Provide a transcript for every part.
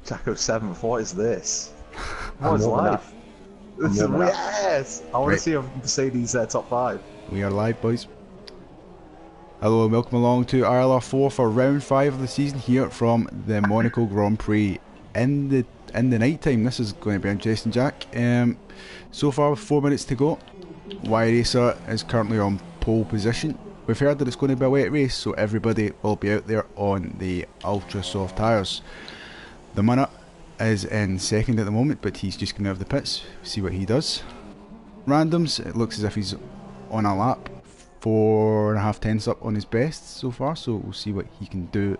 Jacko 7th, what is this? I'm What is warming life? This is, warming up. yes! I want to see a Mercedes top 5. We are live, boys. Hello and welcome along to ILR4 for round 5 of the season here from the Monaco Grand Prix. In the night time, this is going to be interesting, Jack. So far with 4 minutes to go, Y-Racer is currently on pole position. We've heard that it's going to be a wet race, so everybody will be out there on the ultra soft tyres. The Munna is in second at the moment, but he's just going out of the pits. See what he does. Randoms, it looks as if he's on a lap, 4.5 tenths up on his best so far, so we'll see what he can do.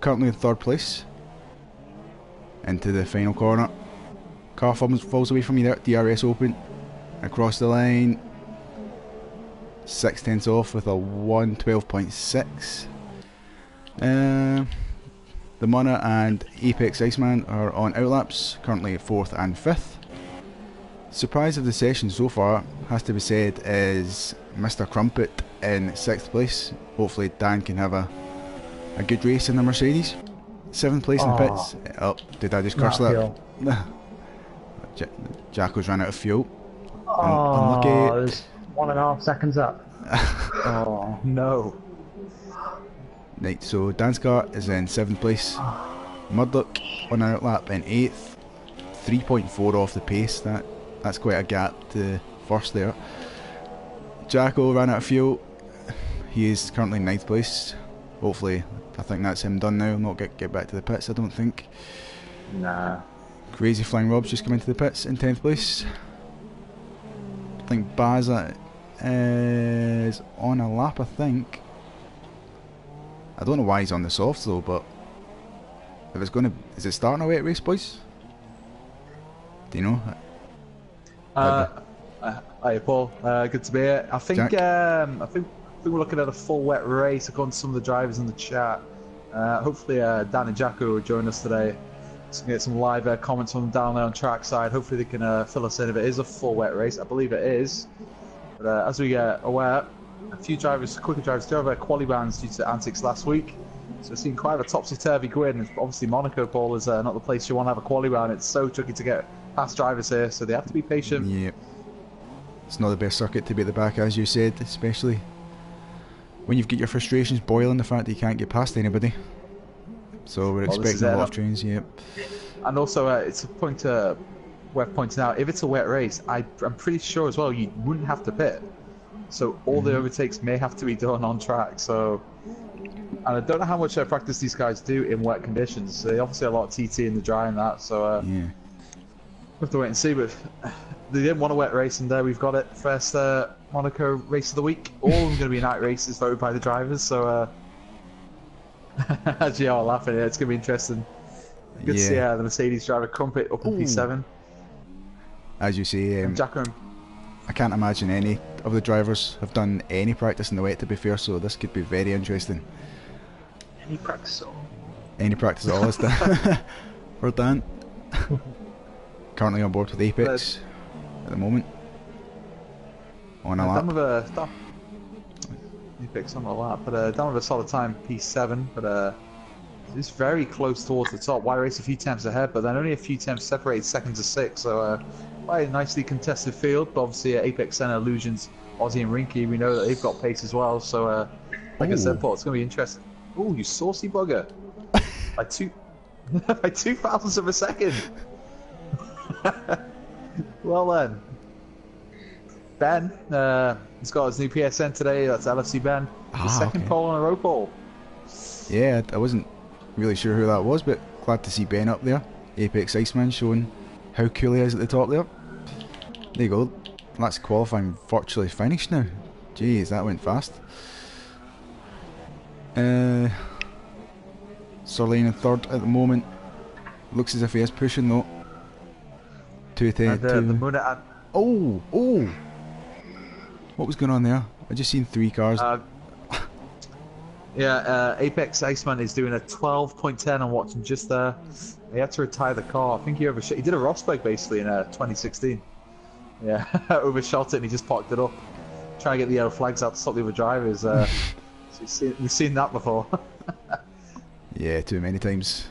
Currently in third place. Into the final corner. Car falls away from me there, DRS open. Across the line. 6 tenths off with a 112.6. The Munna and Apex Iceman are on outlaps, currently 4th and 5th. Surprise of the session so far, has to be said, is Mr. Crumpet in 6th place. Hopefully Dan can have a good race in the Mercedes. 7th place in the pits. Oh, did I just curse that? Jacko's ran out of fuel. Oh, unlucky. it was 1.5 seconds up. Oh, no. Right, so Dan's car is in 7th place. Mudlock on an outlap in 8th. 3.4 off the pace. That's quite a gap to first there. Jacko ran out of fuel. He is currently in 9th place. Hopefully, I think that's him done now. Not get back to the pits, I don't think. Nah. Crazy Flying Rob's just come into the pits in 10th place. I think Baza is on a lap, I think. I don't know why he's on the softs though, but if it's going to, is it starting a wet race, boys? Do you know? Hi Paul, good to be here. I think we're looking at a full wet race according to some of the drivers in the chat. Hopefully Dan and Jacko will join us today. So get some live comments from them down there on trackside. Hopefully they can fill us in if it is a full wet race. I believe it is. But as we get aware, a few drivers, quicker drivers, do have their quali bans due to antics last week. So we're seeing quite a topsy-turvy grid, and obviously Monaco, Paul, is not the place you want to have a quali ban. It's so tricky to get past drivers here, so they have to be patient. Yep. It's not the best circuit to be at the back, as you said, especially when you've got your frustrations boiling the fact that you can't get past anybody. So we're expecting a lot of trains, yep. And also, it's a point worth pointing out, if it's a wet race, I'm pretty sure as well you wouldn't have to pit. So all the overtakes may have to be done on track. So, and I don't know how much practice these guys do in wet conditions. They obviously have a lot of TT in the dry and that. So Yeah. we have to wait and see. But they didn't want a wet race, and there we've got it. First Monaco race of the week. All of them going to be night races voted by the drivers. So as you are laughing, it's going to be interesting. Good to see the Mercedes driver Crumpet up in P7. As you say, Jacko. I can't imagine any of the drivers have done any practice in the wet, to be fair, so this could be very interesting. Any practice at all? Any practice at all is done for Dan. Currently on board with Apex at the moment. On a lap. Apex on a lap, but down with a solid time, P7, but it's very close towards the top. Y-Race a few tenths ahead, but then only a few tenths separated second to 6, so quite a nicely contested field. But obviously Apex and Illusions, Aussie and Rinky, we know that they've got pace as well, so like I said, Paul, it's going to be interesting. Oh, you saucy bugger. by 2 thousandths of a second. Well then. Ben, he's got his new PSN today, that's LFC Ben. His second pole on a row pole. Yeah, I wasn't really sure who that was, but glad to see Ben up there. Apex Iceman showing how cool he is at the top there. There you go. That's qualifying virtually finished now. Jeez, that went fast. Sorlane in third at the moment. Looks as if he is pushing though. 210. Oh! What was going on there? I just seen 3 cars. Apex Iceman is doing a 12.10. I'm watching just there. He had to retire the car. I think he overshot. He did a Rosberg basically in 2016. Yeah, overshot it and he just parked it up. Trying to get the yellow flags out to stop the other drivers. So we've seen that before. Yeah, too many times.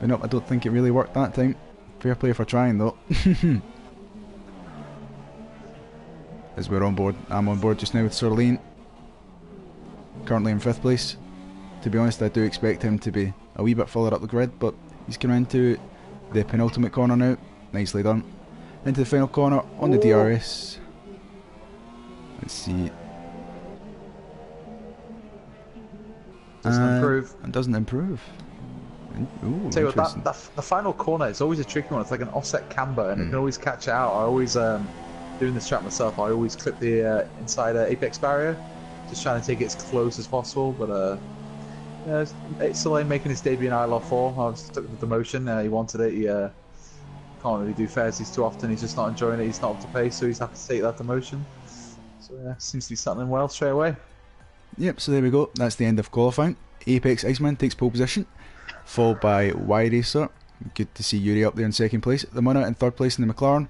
But no, I don't think it really worked that time. Fair play for trying though. As we're on board, I'm on board just now with Sir Lane. Currently in 5th place. To be honest, I do expect him to be a wee bit further up the grid, but he's come into the penultimate corner now. Nicely done. Into the final corner on the DRS. Let's see. Doesn't improve. And doesn't improve. Ooh, Tell you what, the final corner is always a tricky one. It's like an offset camber, and it can always catch it out. I always, doing this track myself, I always clip the inside apex barrier, just trying to take it as close as possible. But it's Lane making his debut in ILR4. I was stuck with the motion. He wanted it. He can't really do fairs too often. He's just not enjoying it. He's not up to pace, so he's happy to take that demotion. So yeah, seems to be settling well straight away. Yep, so there we go. That's the end of qualifying. Apex Iceman takes pole position, followed by Y Racer. Good to see Yuri up there in 2nd place. The Mona in 3rd place in the McLaren.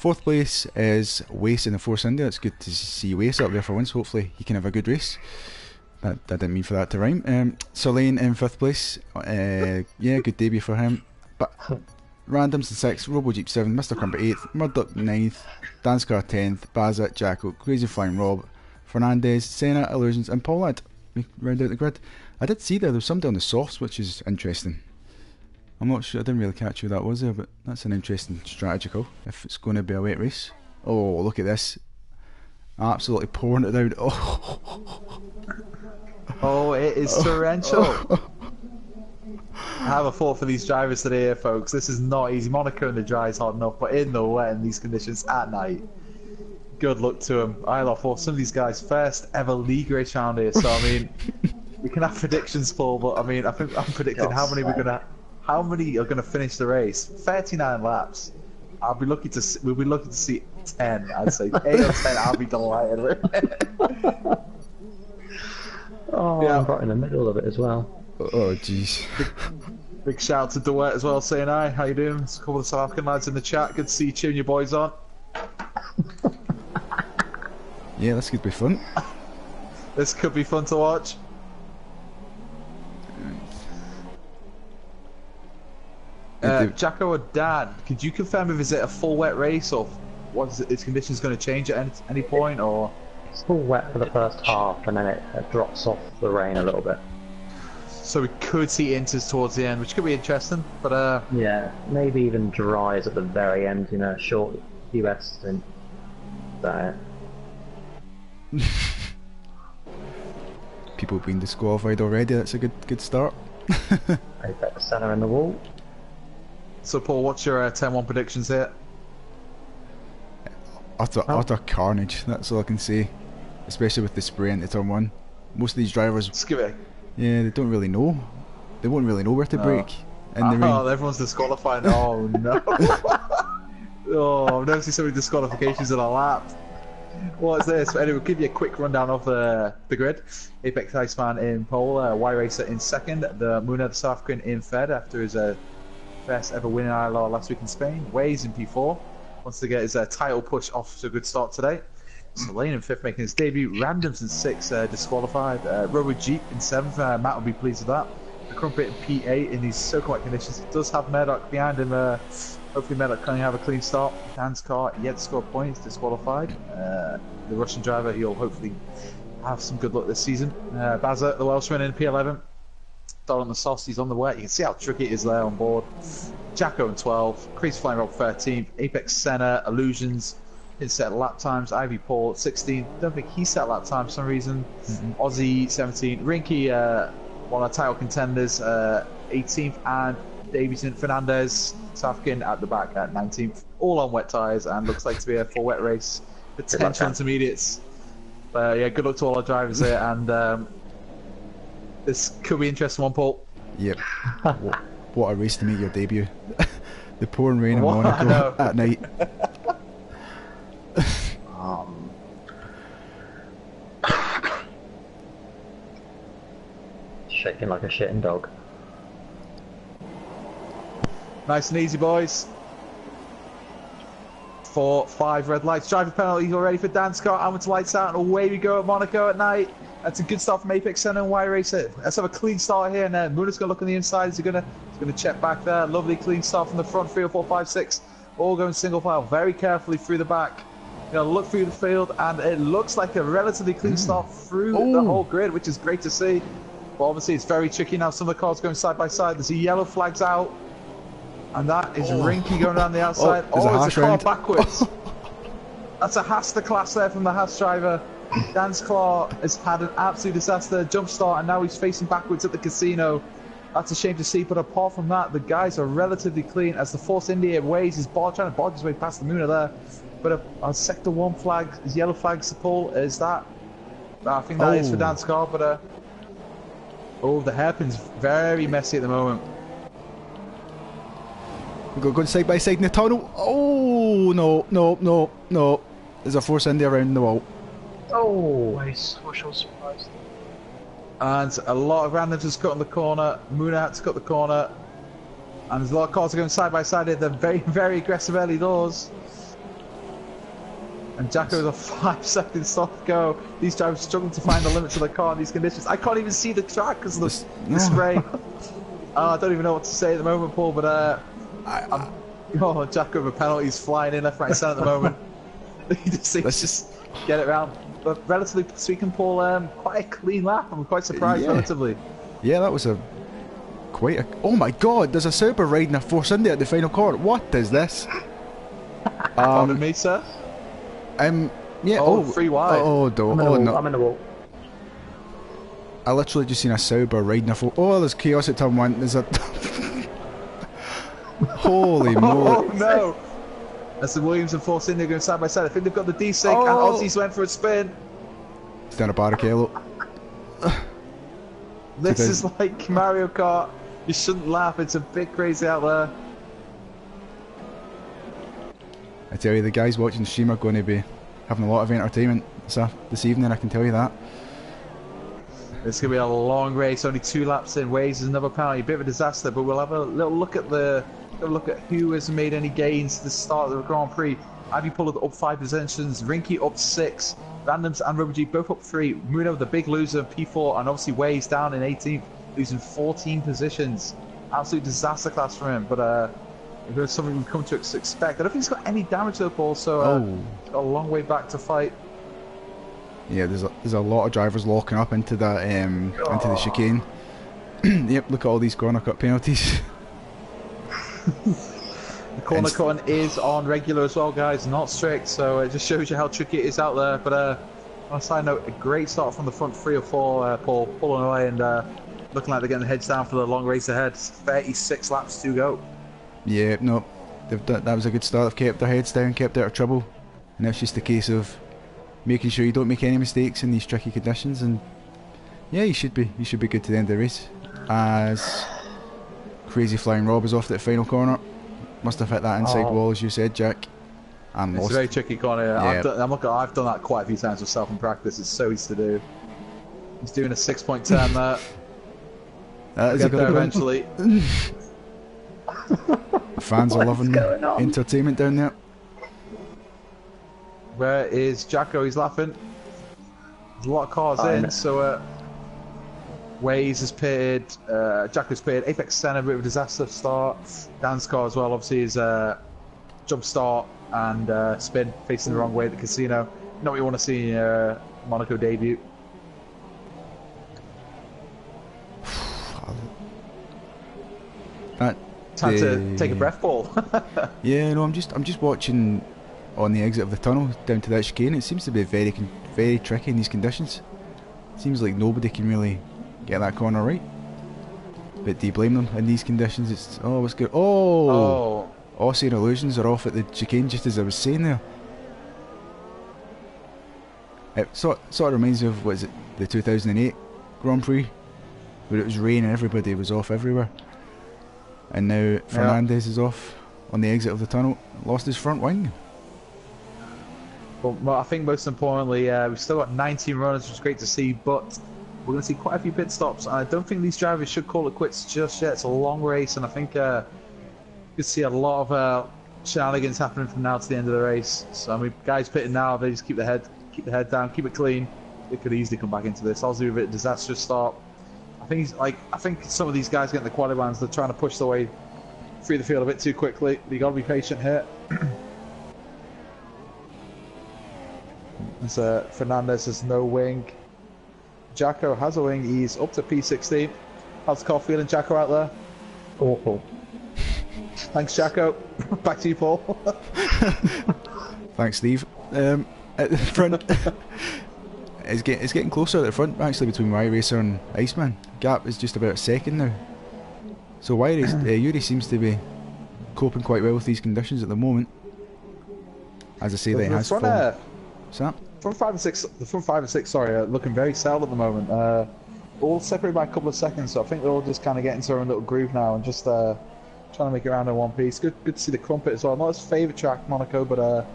4th place is Wace in the Force India. It's good to see Wace up there for once. Hopefully he can have a good race. That didn't mean for that to rhyme. Sir Lane in 5th place. Yeah, good debut for him. But Randoms in 6th, RoboJeep 7th, Mr. Crumpet 8th, Murdoch 9th, Danscar 10th, Bazza, Jacko, Crazy Flying Rob, Fernandez, Senna, Illusions, and Pollard. We round out the grid. I did see there was somebody on the softs, which is interesting. I'm not sure, I didn't really catch who that was there, but that's an interesting strategy call if it's going to be a wet race. Oh, look at this. Absolutely pouring it down. Oh, it is torrential. I have a thought for these drivers today, folks. This is not easy. Monaco in the dry is hard enough, but in the wet in these conditions at night, good luck to them. ILR4, some of these guys' first ever league race round here. So I mean, we can have predictions, Paul. But I mean, I think I'm predicting how many are gonna finish the race. 39 laps. We'll be lucky to see 10. I'd say 8 or 10. I'll be delighted with it. Oh, yeah. I'm right in the middle of it as well. Oh, jeez. Big shout out to Duet as well, saying hi. How you doing? There's a couple of South African lads in the chat. Good to see you cheering your boys on. Yeah, this could be fun. This could be fun to watch. Jacko or Dan, could you confirm if it's a full wet race or what is conditions going to change at any point? Or it's all wet for the first half and then it drops off the rain a little bit. So we could see inters towards the end, which could be interesting. But yeah, maybe even dries at the very end. You know, short US stint. People have been disqualified already. That's a good start. Apex center in the wall. So Paul, what's your 10-1 predictions here? Utter carnage. That's all I can say. Especially with the spray into turn 1. Most of these drivers, yeah, they don't really know. They won't really know where to brake. Oh, everyone's disqualified. Oh no! Oh, I've never seen so many disqualifications in a lap. What's this? Anyway, we'll give you a quick rundown of the grid. Apex Iceman in pole, Y Racer in 2nd, the Muna the South African in 3rd after his best ever win in ILR last week in Spain. Waze in P4 wants to get his title push off to a good start today. So Lane in 5th making his debut. Randoms in 6th, disqualified. RoboJeep in 7th. Matt will be pleased with that. The Crumpet in P8 in these so quiet conditions. He does have Murdoch behind him. Hopefully Murdoch can have a clean start. Dan's car yet to score points, disqualified. The Russian driver, he'll hopefully have some good luck this season. Bazza, the Welshman in P11. Don on the sauce, he's on the wet. You can see how tricky it is there on board. Jacko in 12th. Crazy Flying Rob 13th. Apex Senna, Illusions. Didn't set lap times. Ivy Paul at 16. Don't think he set lap times for some reason. Aussie 17. Rinky, one of the title contenders, 18th. And Davison Fernandez, South African at the back at 19th. All on wet tyres and looks like to be a full wet race. Potential intermediates. But yeah, good luck to all our drivers here. And this could be interesting one, Paul. Yep. What a race to make your debut. The pouring rain in Monaco at night. Shaking like a shitting dog. Nice and easy, boys. 4, 5 red lights. Driver penalties already for Dan's car. Hamilton lights out and away we go at Monaco at night. That's a good start from Apex Center and Y Racer. Let's have a clean start here, and Muna's going to look on the inside. He's going to check back there. Lovely clean start from the front. 3, 4, 5, 6. All going single file, very carefully through the back. Look through the field, and it looks like a relatively clean start through the whole grid, which is great to see. But obviously, it's very tricky now. Some of the cars going side by side. There's a yellow flags out, and that is Rinky going down the outside. It's a car backwards. That's a Hasta class there from the Haas driver. Dan's car has had an absolute disaster, jump start, and now he's facing backwards at the casino. That's a shame to see, but apart from that, the guys are relatively clean as the Force India waves his ball, trying to bodge his way past the Muna there. But a Sector 1 flag, his yellow flag support, is that? I think that is for Dan's car, but the hairpin's very messy at the moment. We've got going side by side in the tunnel. Oh, no. There's a Force India around the wall. Oh, I was surprised. And a lot of randoms just cut on the corner. Muna had to cut the corner. And there's a lot of cars going side by side here. They're very, very aggressive early doors. And Jacko with a 5-second soft go. These drivers struggling to find the limits of the car in these conditions. I can't even see the track because of the spray. I don't even know what to say at the moment, Paul, but Jacko with a penalty. He's flying in left, right, and centre at the moment. He just get it round. But relatively speaking, Paul, quite a clean lap. I'm quite surprised, relatively. Yeah, that was quite a... Oh my god, there's a Sauber riding a Force India at the final corner. What is this? Pardon me, sir? Yeah, free wide. I'm in the wall. I literally just seen a Sauber riding a there's chaos at turn 1. There's a... Holy moly. Oh no! That's the Williams and Force India going side by side. I think they've got the desync, and Aussies went for a spin. It's down a Barrichello. This is like Mario Kart. You shouldn't laugh, it's a bit crazy out there. I tell you, the guys watching the stream are going to be having a lot of entertainment this evening, I can tell you that. It's going to be a long race, only 2 laps in. Waves is another penalty, a bit of a disaster, but we'll have a little look at who has made any gains to the start of the Grand Prix. Abby Pullard up 5 positions, Rinky up 6, Randoms and Rubber G both up 3. Muno, the big loser, P4, and obviously Waves down in 18th, losing 14 positions. Absolute disaster class for him, but it's something we've come to expect. I don't think he's got any damage though, Paul, so he's got a long way back to fight. Yeah, there's a lot of drivers locking up into the into the chicane. Yep, look at all these corner cut penalties. The corner cutting is on regular as well, guys, not strict, so it just shows you how tricky it is out there. But on a side note, a great start from the front 3 or 4, Paul, pulling away and looking like they're getting the heads down for the long race ahead. 36 laps to go. Yeah, no, that was a good start. They've kept their heads down, kept out of trouble, and it's just a case of making sure you don't make any mistakes in these tricky conditions. And yeah, you should be good to the end of the race. As Crazy Flying Rob is off at the final corner, must have hit that inside wall as you said, Jack. And it's lost. A very tricky corner. Yeah. I've done that quite a few times myself in practice. It's so easy to do. He's doing a 6-point turn there. Is he there eventually. Fans are loving entertainment down there. Where is Jacko? He's laughing. There's a lot of cars in, so Waze has pitted, Jacko's pitted, Apex Center, bit of a disaster start. Dan's car as well, obviously, is jump start and spin, facing the wrong way at the casino. Not what you want to see in Monaco debut. Time to take a breath, Paul. Yeah, no, I'm just watching on the exit of the tunnel down to that chicane. It seems to be very tricky in these conditions. Seems like nobody can really get that corner right. But do you blame them in these conditions? It's what's good. Aussie Illusions are off at the chicane just as I was saying there. It sort of reminds me of, what is it, the 2008 Grand Prix, where it was raining and everybody was off everywhere. And now Fernandez is off on the exit of the tunnel, lost his front wing. Well, I think most importantly, we've still got 19 runners, which is great to see, but we're going to see quite a few pit stops. And I don't think these drivers should call it quits just yet. It's a long race, and I think you could see a lot of shenanigans happening from now to the end of the race. So I mean, guys pitting now, they just keep the head down, keep it clean. it could easily come back into this. Aussie with a disastrous start. I think some of these guys getting the qualifying, they're trying to push their way through the field a bit too quickly. You got to be patient here. So Fernandez has no wing. Jacko has a wing. He's up to P16. How's the car feeling, Jacko, out there? Awful. Thanks, Jacko. Back to you, Paul. Thanks, Steve. At the front, it's getting closer at the front, actually, between Y-Racer and Iceman. Gap is just about a second now. So Yuri seems to be coping quite well with these conditions at the moment. As I say, they has fallen. What's that? The front 5 and 6, sorry, are looking very sound at the moment. All separated by a couple of seconds, so I think they're all just kind of getting to their own little groove now and just trying to make it around in one piece. Good to see the Crumpet as well. Not his favourite track, Monaco, but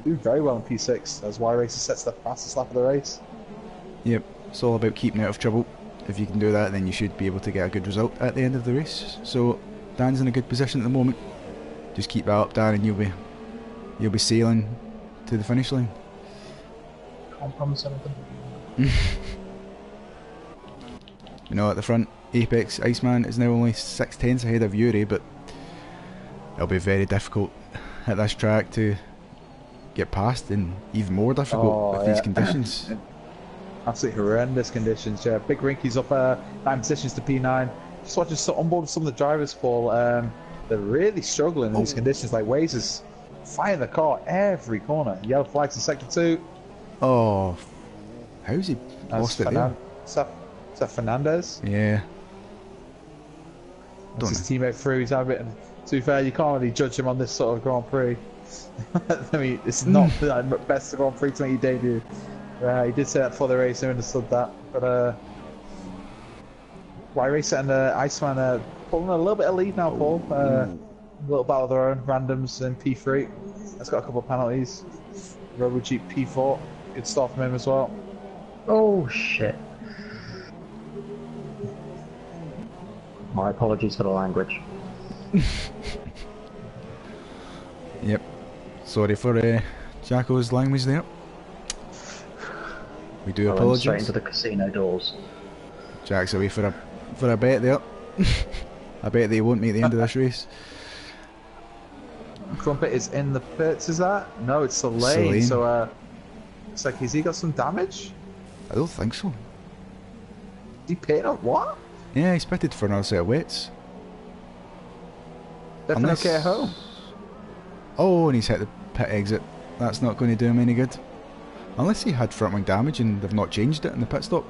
doing very well in P6 as Y-Racer sets the fastest lap of the race. Yep, it's all about keeping out of trouble. If you can do that, then you should be able to get a good result at the end of the race. So Dan's in a good position at the moment. Just keep that up, Dan, and you'll be sailing to the finish line. Can't promise anything. You know, at the front, Apex Iceman is now only 6/10 ahead of Yuri, but it'll be very difficult at this track to get past, and even more difficult with these conditions. Absolutely horrendous conditions, yeah. Big Rinky's up 9 positions to P9. Just watching on board some of the drivers, Paul. They're really struggling in these conditions. Like Waze is firing the car every corner. Yellow flags in sector 2. Oh, how's he lost it there? Is that Fernandez? Yeah. That's his teammate through. He's having a bit. To be fair, you can't really judge him on this sort of Grand Prix. I mean, it's not the best Grand Prix to make your debut. He did say that before the race, I understood that. But Y-Racer and Iceman pulling a little bit of lead now, Paul. A little battle of their own. Randoms in P3. That's got a couple of penalties. RoboJeep P4. Good start from him as well. Oh shit. My apologies for the language. Yep. Sorry for Jacko's language there. We do apologise. Straight into the casino doors. Jack's away for a bet there. I bet they won't make the end of this race. Crumpet is in the pits, is that? No, it's Selene. So it's like, has he got some damage? I don't think so. He paid up what? Yeah, he's pitted for another set of wets. Definitely okay at home. Oh, and he's hit the pit exit. That's not going to do him any good. Unless he had front wing damage and they've not changed it in the pit stop,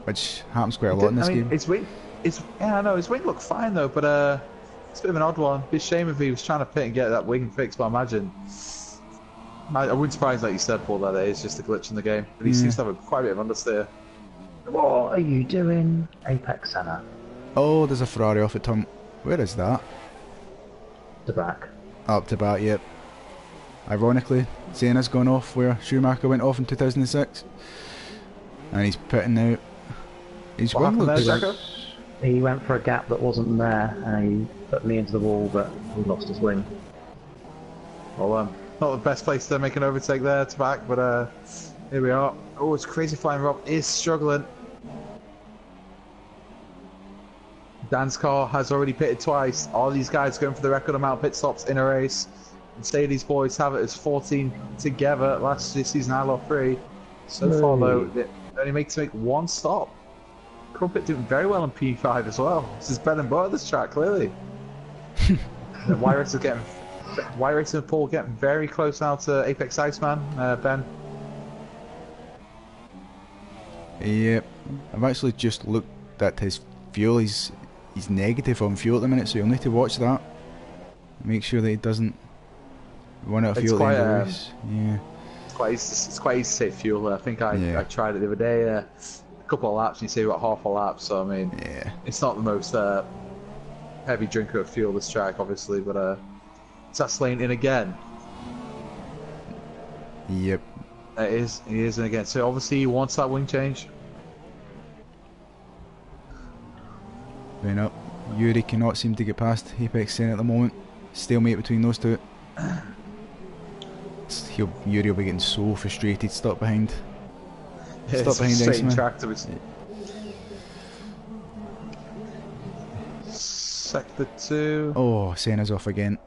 which happens quite a lot in this game. His wing, I know his wing looked fine though, but it's a bit of an odd one. It'd be a shame if he was trying to pit and get that wing fixed. But I imagine, I wouldn't surprise, like you said, Paul, that it is just a glitch in the game. But he seems to have quite a bit of understeer. What are you doing, Apex Center? Oh, there's a Ferrari off at Tom. Where is that? The back. Up to back, yep. Ironically, Senna's gone off where Schumacher went off in 2006. And he's pitting out. He's what happened there, Jacko? He went for a gap that wasn't there and he put me into the wall, but he lost his wing. Well, not the best place to make an overtake there to back, but here we are. Oh, it's crazy flying. Rob is struggling. Dan's car has already pitted twice. All these guys going for the record amount of pit stops in a race. And these boys have it as 14 together last season ILR3. So far though, they only make one stop. Crumpet doing very well in P5 as well. This is bread and butter this track, clearly. Y-Racer and Paul getting very close now to Apex Iceman, Ben. Yep, I've actually just looked at his fuel. He's negative on fuel at the minute, so you'll need to watch that. Make sure that he doesn't run out of fuel at the end of the race. Yeah. It's quite easy to save fuel. I think I tried it the other day. A couple of laps, and you save about half a lap. So I mean, it's not the most heavy drinker of fuel this track, obviously, but it's lane in again. Yep. He is in again. So obviously he wants that wing change. Going up. Yuri cannot seem to get past Apex Sen at the moment. Stalemate between those two. Yuri will be getting so frustrated stuck behind. Stop behind Iceman. Iceman. Sector 2. Oh, Senna's off again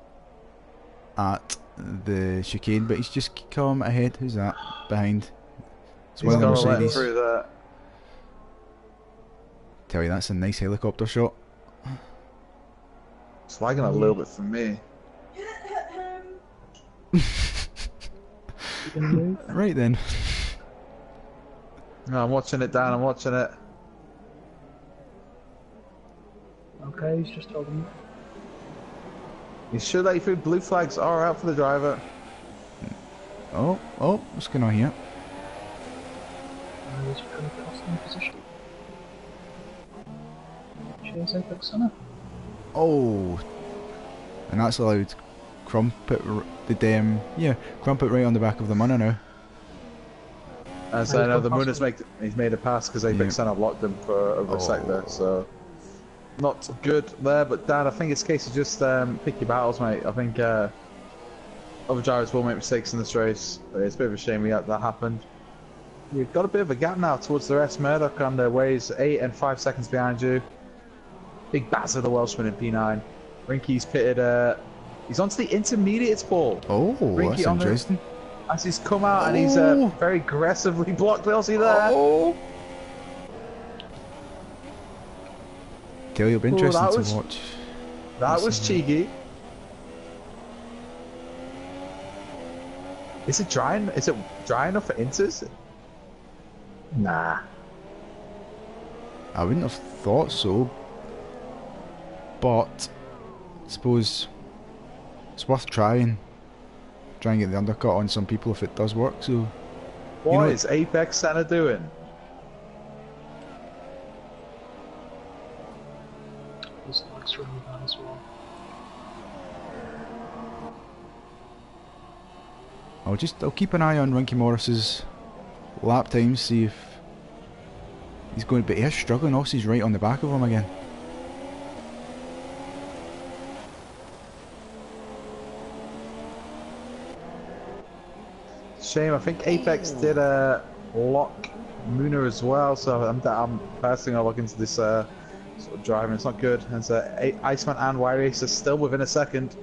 at the chicane, but he's just come ahead. Who's that? Behind. It's He's one of the got to let Mercedes. through that. Tell you, that's a nice helicopter shot. It's lagging a little bit for me. Right then. No, I'm watching it, Dan. I'm watching it. Okay, he's just holding. You should let you through. Blue flags are out for the driver. Oh, what's going on here? He's going to cost him position. Cheers, Apex Center. Oh, and that's allowed Crumpet, Crumpet right on the back of the Munna now. As I know, the Moon he's made a pass because Apex Center blocked him for over a sector, so not good there. But Dan, I think it's a case of just pick your battles, mate. I think other drivers will make mistakes in this race, but it's a bit of a shame that happened. You've got a bit of a gap now towards the rest. Murdoch on the ways 8 and 5 seconds behind you. Big Bazza, the Welshman in P9. Rinky's pitted. He's onto the intermediates, Paul. Oh, Rinky that's interesting. As he's come out and he's very aggressively blocked Elsie there. Oh. Tell you, it'll be interesting to watch. That was cheeky. Is it dry enough for inters? Nah. I wouldn't have thought so, but I suppose it's worth trying. Try and get the undercut on some people if it does work. So, what is Apex Center doing? His legs really bad as well. I'll keep an eye on Rinky Morris's lap times, see if he's going. But he's struggling. Also, he's right on the back of him again. Shame. I think Apex did lock Muna as well, so I'm personally gonna look into this sort of driving. It's not good. And so Iceman and Y-Racer still within a second.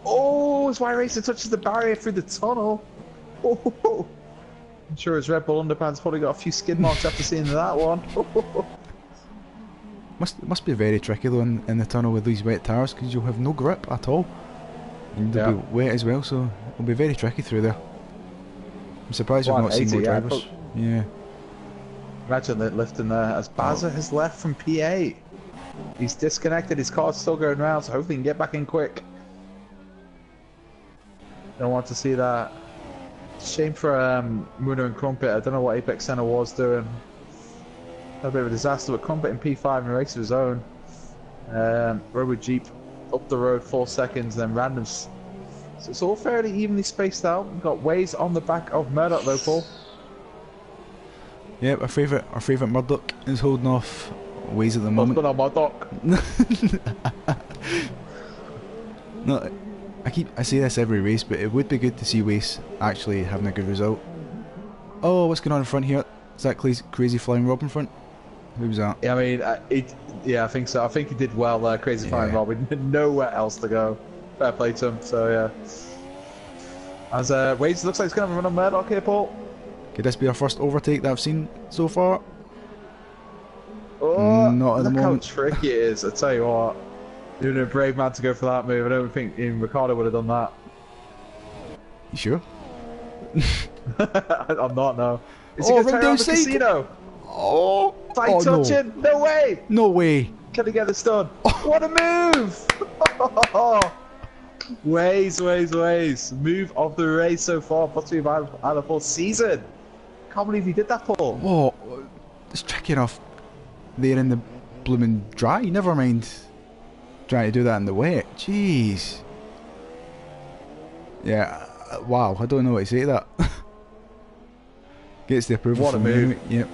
Oh, as Y-Racer touches the barrier through the tunnel. Oh, I'm sure his Red Bull underpants probably got a few skid marks after seeing that one. Must be very tricky though in the tunnel with these wet tires, because you'll have no grip at all. And they'll be wet as well, so it'll be very tricky through there. I'm surprised we've not seen more drivers. Yeah. Imagine that lifting there as Bazza has left from P8. He's disconnected, his car's still going around, so hopefully he can get back in quick. Don't want to see that. Shame for Muna and Crumpet. I don't know what Apex Center was doing. Had a bit of a disaster, but Crumpet in P5 in a race of his own. Robo Jeep up the road 4 seconds, then randoms. So it's all fairly evenly spaced out. We've got Waze on the back of Murdoch though, Paul. Yep, our favourite Murdoch is holding off Waze at the moment. On Murdoch. No, I say this every race, but it would be good to see Waze actually having a good result. Oh, what's going on in front here? Is that crazy flying Rob in front? Who was that? Yeah, I mean, I think so. I think he did well there, Crazy Flying Rob. We had nowhere else to go. Fair play to him, so yeah. As Waze looks like he's going to run on Murdoch here, Paul. Could this be our first overtake that I've seen so far? Oh, not at the moment. Look how tricky it is, I tell you what. You're a brave man to go for that move. I don't think even Ricardo would have done that. You sure? I'm not, no. Is he going to turn around the casino? Oh! Fight touching? No way! No way! Can he get this done? What a move! Waze. Move of the race so far, possibly out of the full season. Can't believe he did that, Paul. Oh, it's tricky enough there in the blooming dry. Never mind trying to do that in the wet. Jeez. Yeah, wow, I don't know what to say to that. Gets the approval what a from move. me. Yep.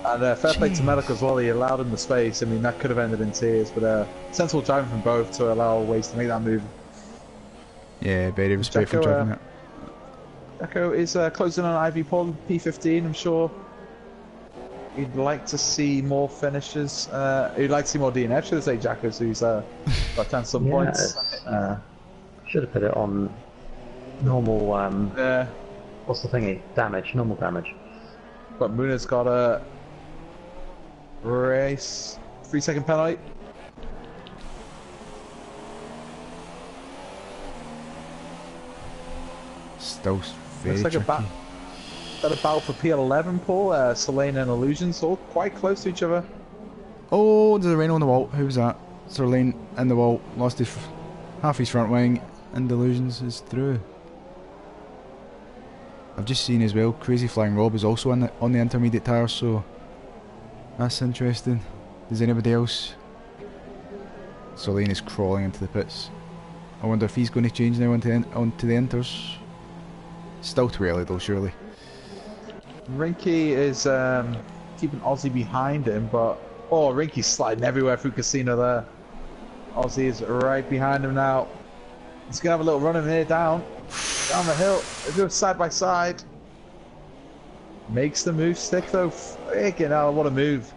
And fair play to Medic as well, he allowed him the space. I mean, that could have ended in tears, but sensible driving from both to allow Waze to make that move. Yeah, very respectful driving that. Echo is closing on Ivy Paul, P15, I'm sure. he'd like to see more finishes. He'd like to see more DNF, should I say, Jacko, so he's got a chance some points. Should have put it on normal, Yeah. What's the thingy? Damage, normal damage. But Muna's got a race 3-second penalty. Still very Looks like tricky. a battle for P11, Paul. Selene and Illusions all quite close to each other. Oh, there's a rain on the wall. Who was that? Sir Lane in the wall, lost his half his front wing, and Illusions is through. I've just seen as well, Crazy Flying Rob is also on the intermediate tyres, so that's interesting. Does anybody else? Sir Lane is crawling into the pits. I wonder if he's going to change now onto the inters. Still too early though, surely. Rinky is keeping Aussie behind him, but oh, Rinky's sliding everywhere through Casino there. Aussie is right behind him now. He's gonna have a little run in there down the hill. They go side by side. Makes the move stick though. Freaking hell, what a move!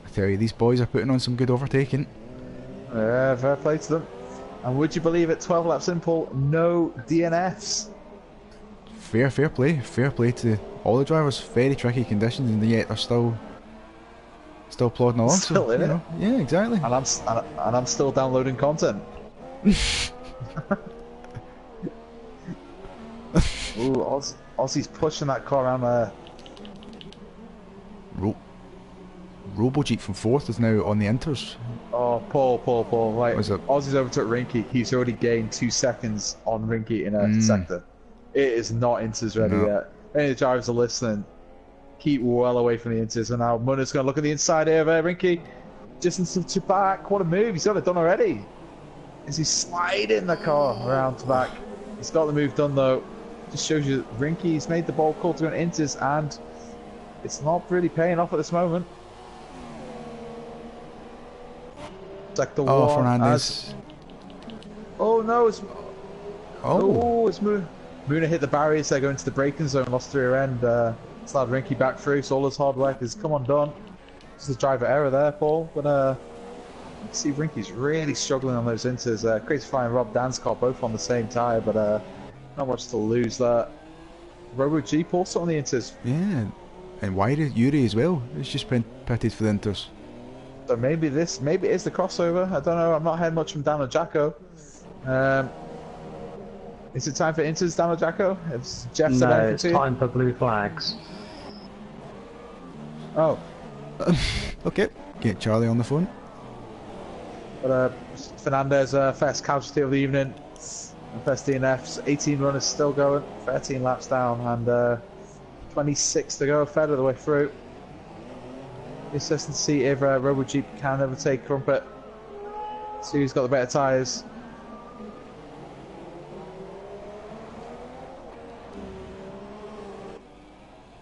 I tell you, these boys are putting on some good overtaking. Yeah, fair play to them. And would you believe it? 12 laps in, Paul, no DNFs. Fair play to all the drivers. Very tricky conditions, and yet they're still plodding along. Still so, in it. Yeah, exactly. And I'm still downloading content. Ooh, Aussie's pushing that car around there. RoboJeep from 4th is now on the inters. Oh, Paul. Right, Aussie's overtook Rinky. He's already gained 2 seconds on Rinky in a sector. It is not inters ready yet. Any of the drivers are listening. Keep well away from the inters. And now Munner's going to look at the inside here of Rinky. Distance to back. What a move. He's got it done already. Is he sliding the car around to back? He's got the move done though. Just shows you that Rinky's made the bold call to go inters, and it's not really paying off at this moment. Sector 1. Fernandez. Oh no, it's Muna hit the barriers. They go into the braking zone, lost the rear end. Slide Rinky back through, so all his hard work has come undone. Just a driver error there, Paul. But you can see Rinky's really struggling on those inters. Crazy Flying Rob, Dan's car both on the same tyre, but not much to lose there. RoboJeep also on the inters. Yeah, and Yuri as well. It's just been pitted for the inters. So maybe it is the crossover. I don't know. I'm not hearing much from Dan or Jacko. Is it time for inters, Dan or Jacko? It's Jeff said no, it's time for blue flags. Oh. Okay, get Charlie on the phone. But Fernandez, first casualty of the evening. First DNFs, 18 runners still going, 13 laps down, and 26 to go, third of the way through. Interesting to see if RoboJeep can overtake Crumpet. See who's got the better tyres.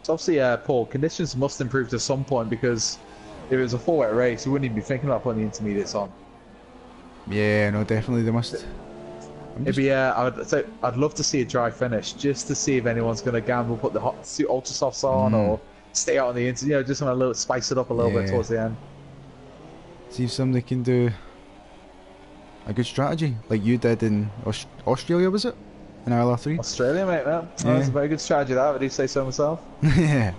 So obviously, Paul, conditions must improve to some point, because if it was a full wet race, we wouldn't even be thinking about putting the intermediates on. Yeah, no, definitely they must. I'd love to see a dry finish, just to see if anyone's going to gamble, put the ultra softs on, or stay out on the inside. You know, just want to spice it up a little bit towards the end. See if somebody can do a good strategy, like you did in Australia, was it? In ILR3? Australia, mate, man. That was a very good strategy, that. I do say so myself. Yeah.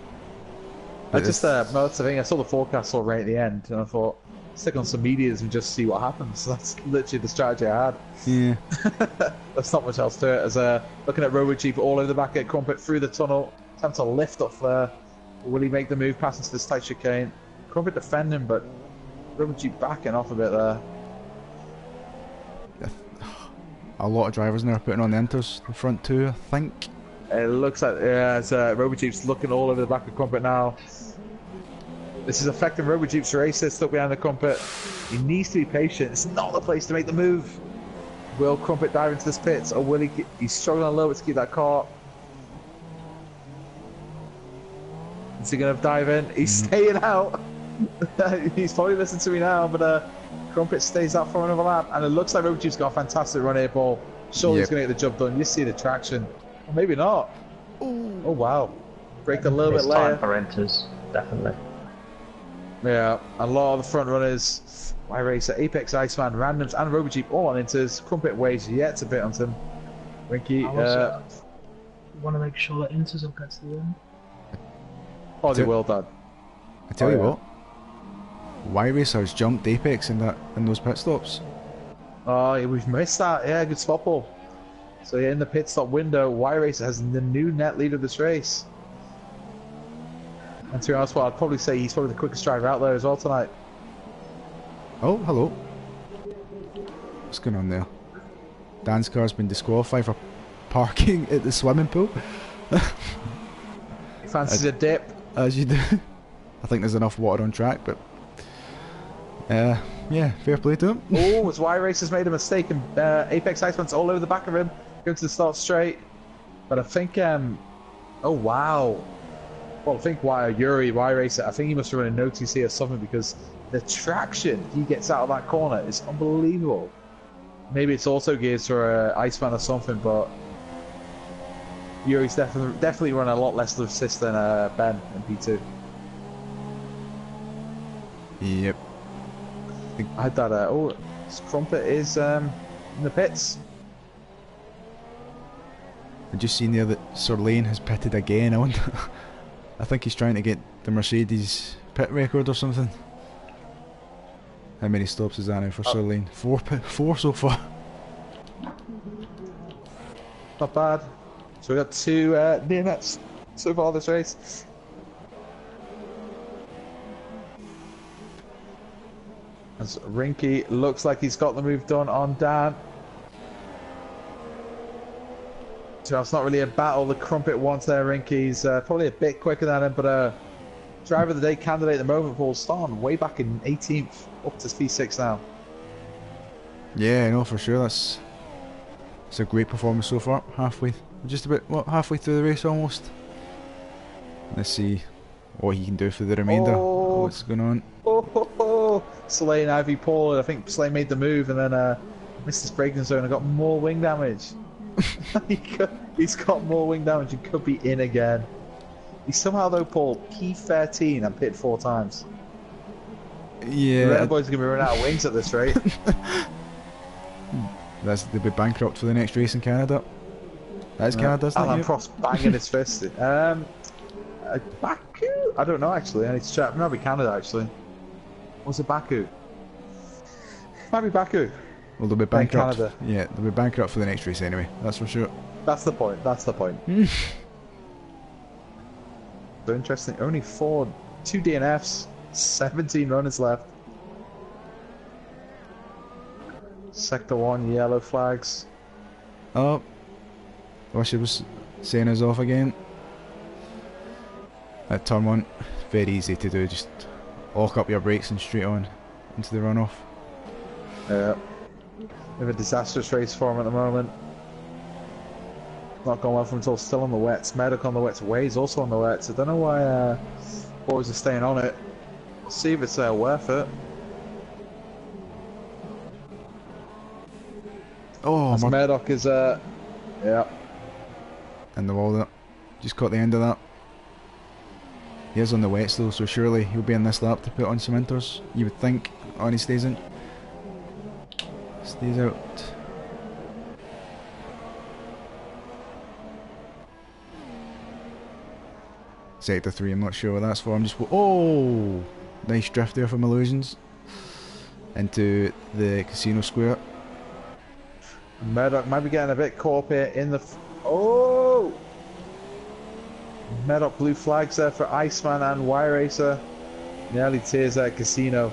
That's the thing. I saw the forecast all right at the end, and I thought, stick on some medias and just see what happens. That's literally the strategy I had. Yeah. There's not much else to it. As looking at RoboJeep all over the back at Crumpet through the tunnel, attempt to lift off there. Will he make the move past into this tight chicane? Crumpet defending, but RoboJeep backing off a bit there. A lot of drivers now are putting on the inters, the front two, I think. It looks like, RoboJeep's looking all over the back of Crumpet now. This is affecting RoboJeep's races, stuck behind the Crumpet. He needs to be patient. It's not the place to make the move. Will Crumpet dive into this pits, or will he? He's struggling a little bit to keep that car. Is he going to dive in? He's staying out. He's probably listening to me now, but Crumpet stays out for another lap, and it looks like RoboJeep's got a fantastic run here, Paul. Surely he's going to get the job done. You see the traction. Or maybe not. Ooh. Oh, wow. Braked a little bit later. Time for enters. definitely. Yeah, a lot of the front runners, iRacer, Apex Iceman, Randoms, and RoboJeep all on Inters. Crumpet Waves yet to bit on them. Rinky, want to make sure that Inters will get to the end. oh, they will, Dad. I tell you what, Y-Racers jumped Apex in those pit stops. Oh, yeah, we've missed that. Yeah, good spot ball. So yeah, in the pit stop window, Y-Racer has the new net lead of this race. And to be honest, I'd probably say he's probably the quickest driver out there as well tonight. Oh, hello. What's going on there? Dan's car's been disqualified for parking at the swimming pool. He fancies a dip. As you do. I think there's enough water on track, but yeah, fair play to him. Oh, as Y-Racer's made a mistake, and Apex Iceman's all over the back of him, going to the start straight. But I think, oh wow. Well, I think Yuri, Y-Racer, I think he must have run an OTC or something, because the traction he gets out of that corner is unbelievable. Maybe it's also gears for Iceman or something, but Yuri's definitely run a lot less of assist than Ben in P2. Yep. I had that, oh, Crumpet is in the pits. I just seen there that Sir Lane has pitted again. I think he's trying to get the Mercedes pit record or something. How many stops is that now for Sir Lane? Four so far. Not bad. So we got 2 near nets so far this race. As Rinky looks like he's got the move done on Dan. So it's not really a battle the Crumpet wants there, Rinky's probably a bit quicker than him, but driver of the day candidate at the moment, Paul Starn, way back in 18th, up to P6 now. Yeah, I know for sure. It's a great performance so far. Just about halfway through the race almost. Let's see what he can do for the remainder. Oh. What's going on? Slay and Ivy Paul, I think Slay made the move and then missed his braking zone and got more wing damage. He's got more wing damage and could be in again. He's somehow though, Paul, P13 and pit 4 times. Yeah. The Red Boys are going to be running out of wings at this rate. They'll be bankrupt for the next race in Canada. That is Canada, isn't it? Alan Prost banging his fist. Baku? I don't know actually. I need to check. It might be Canada actually. Was it Baku? Might be Baku. Well, they'll be bankrupt. Canada. Yeah, they'll be bankrupt for the next race anyway. That's for sure. That's the point. That's the point. So interesting. Only 2 DNFs, 17 runners left. Sector 1 yellow flags. Oh, I wish it was saying us off again. At turn 1, very easy to do. Just lock up your brakes and straight on into the runoff. Yeah. We have a disastrous race for him at the moment. Not going well for him at all. Still on the wets. Medic on the wets. Wade's also on the wets. I don't know why boys are staying on it. We'll see if it's worth it. Oh, Murdoch is yeah. And the wall there. Just caught the end of that. He is on the wets though, so surely he'll be in this lap to put on some inters. You would think. Oh, and he stays in. Stays out. Sector 3, I'm not sure what that's for. I'm just. Oh! Nice drift there from Illusions. Into the casino square. Murdoch might be getting a bit caught up here in the. Oh! Murdoch blue flags there for Iceman and Y-Racer. Nearly tears at Casino.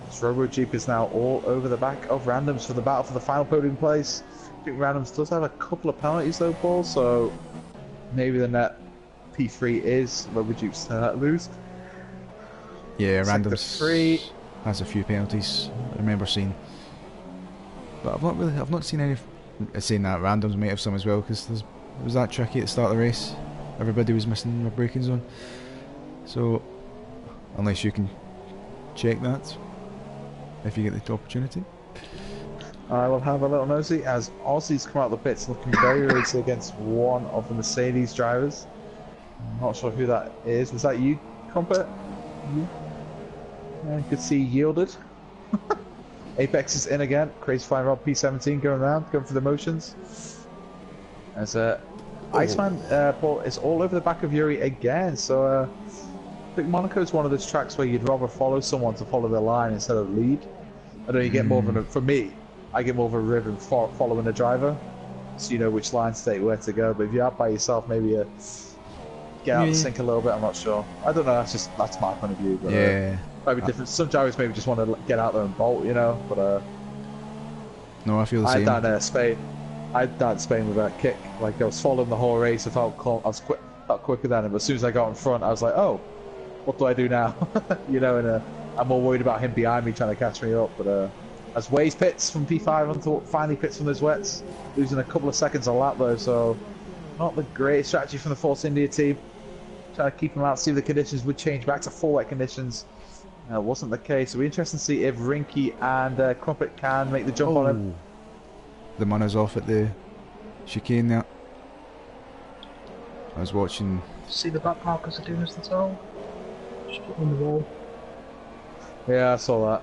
This RoboJeep is now all over the back of Randoms for the battle for the final podium place. I think Randoms does have a couple of penalties though, Paul, so maybe the net P3 is RoboJeep's lose. Yeah, Sector Randoms 3 has a few penalties I remember seeing, but I've not seen any. Saying that Randoms might have some as well, because it was that tricky at the start of the race. Everybody was missing their braking zone, so unless you can check that if you get the opportunity. I will have a little nosy as Aussies come out of the pits looking very racy against one of the Mercedes drivers. I'm not sure who that is. Was that you, Crumpet? Yeah, you could see yielded. Apex is in again. Crazy Flying Rod P17 going around, going for the motions. As Iceman Paul is all over the back of Yuri again. So I think Monaco is one of those tracks where you'd rather follow someone to follow the line instead of lead. I know you get more of a, for me, I get more of a rhythm following a driver, so you know which line to take, where to go. But if you're out by yourself, maybe get out and sink a little bit. I'm not sure. I don't know. That's my point of view. But, yeah. Maybe different. Some drivers maybe just want to get out there and bolt, you know. But no, I feel the same. I done Spain. I done Spain with a kick. Like I was following the whole race. I felt felt quicker than him. But as soon as I got in front, I was like, oh, what do I do now? You know, and I'm more worried about him behind me trying to catch me up. But as Waze pits from P5 onto finally pits from those wets, losing a couple of seconds a lap though, so not the greatest strategy from the Force India team. Trying to keep him out, see if the conditions would change back to full wet conditions. Wasn't the case. It'll be interesting to see if Rinky and Crumpet can make the jump on him. The man off at the chicane there. I was watching. See the back markers are doing us the toll? Just put them on the wall. Yeah, I saw that.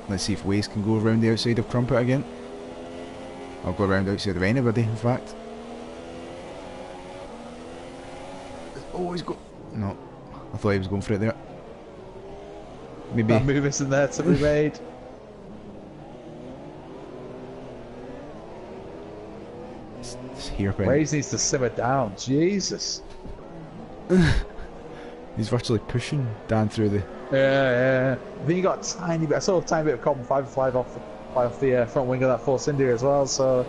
Let's see if Waze can go around the outside of Crumpet again. I'll go around outside of anybody, in fact. Oh, he's go. No, I thought he was going for it there. Maybe. That move isn't there to be made. It's hairpin. Waze needs to simmer down. Jesus. He's virtually pushing Dan through the. Yeah. I think you got a tiny bit. I saw a tiny bit of carbon fibre fly off the front wing of that Force India as well. So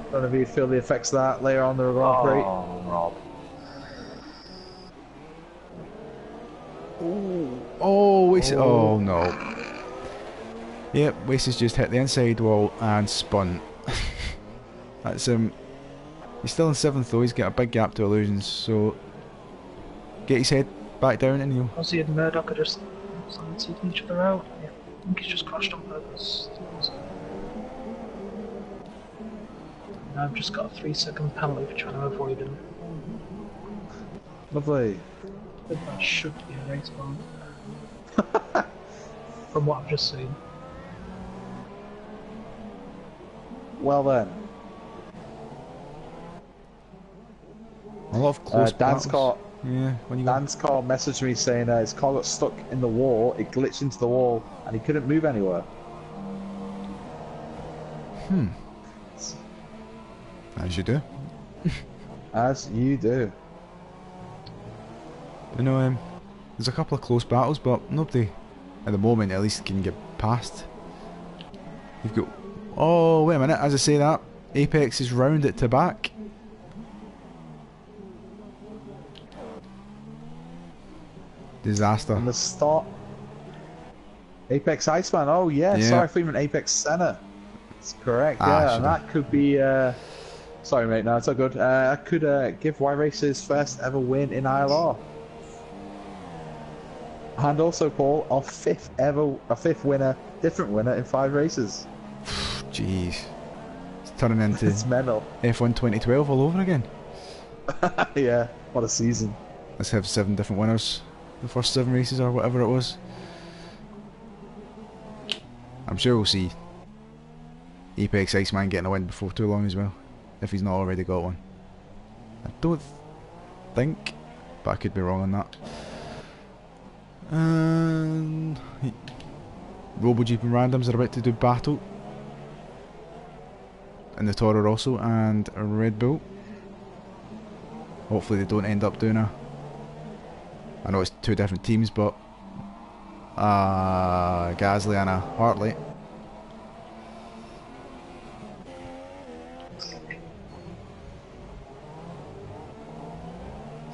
I don't know if you'd feel the effects of that later on the Grand Prix. Oh, Rob. Oh, Wace. Oh no. Yep, Wace has just hit the inside wall and spun. That's he's still in 7th though. He's got a big gap to Illusions. So get his head back down and he'll. Ozzy and Murdoch are just taking each other out. Yeah, I think he's just crashed on purpose. Now I've just got a 3-second penalty for trying to avoid him. Lovely. That should be a race bomb. From what I've just seen. Well then. A lot of close Dan's car. Yeah, when you Dan's car messaged me saying his car got stuck in the wall. It glitched into the wall and he couldn't move anywhere. As you do. As you do. You know, there's a couple of close battles, but nobody, at the moment at least, can get past. You've got. Oh, wait a minute, as I say that, Apex is round it to back. Disaster. On the start. Apex Iceman, oh yeah. Sorry, Freeman Apex Senna. That's correct, yeah, and that could be. Sorry, mate, no, it's all good. That could give Y Race's first ever win in ILR. And also, Paul, our fifth winner, different winner in 5 races. Jeez. It's turning into It's mental. F1 2012 all over again. Yeah, what a season. Let's have 7 different winners. The first 7 races or whatever it was. I'm sure we'll see Apex Iceman getting a win before too long as well. If he's not already got one. I don't think, but I could be wrong on that. And RoboJeep and Randoms are about to do battle in the Toro Rosso and a Red Bull. Hopefully they don't end up doing I know it's 2 different teams, but Gasly and a Hartley.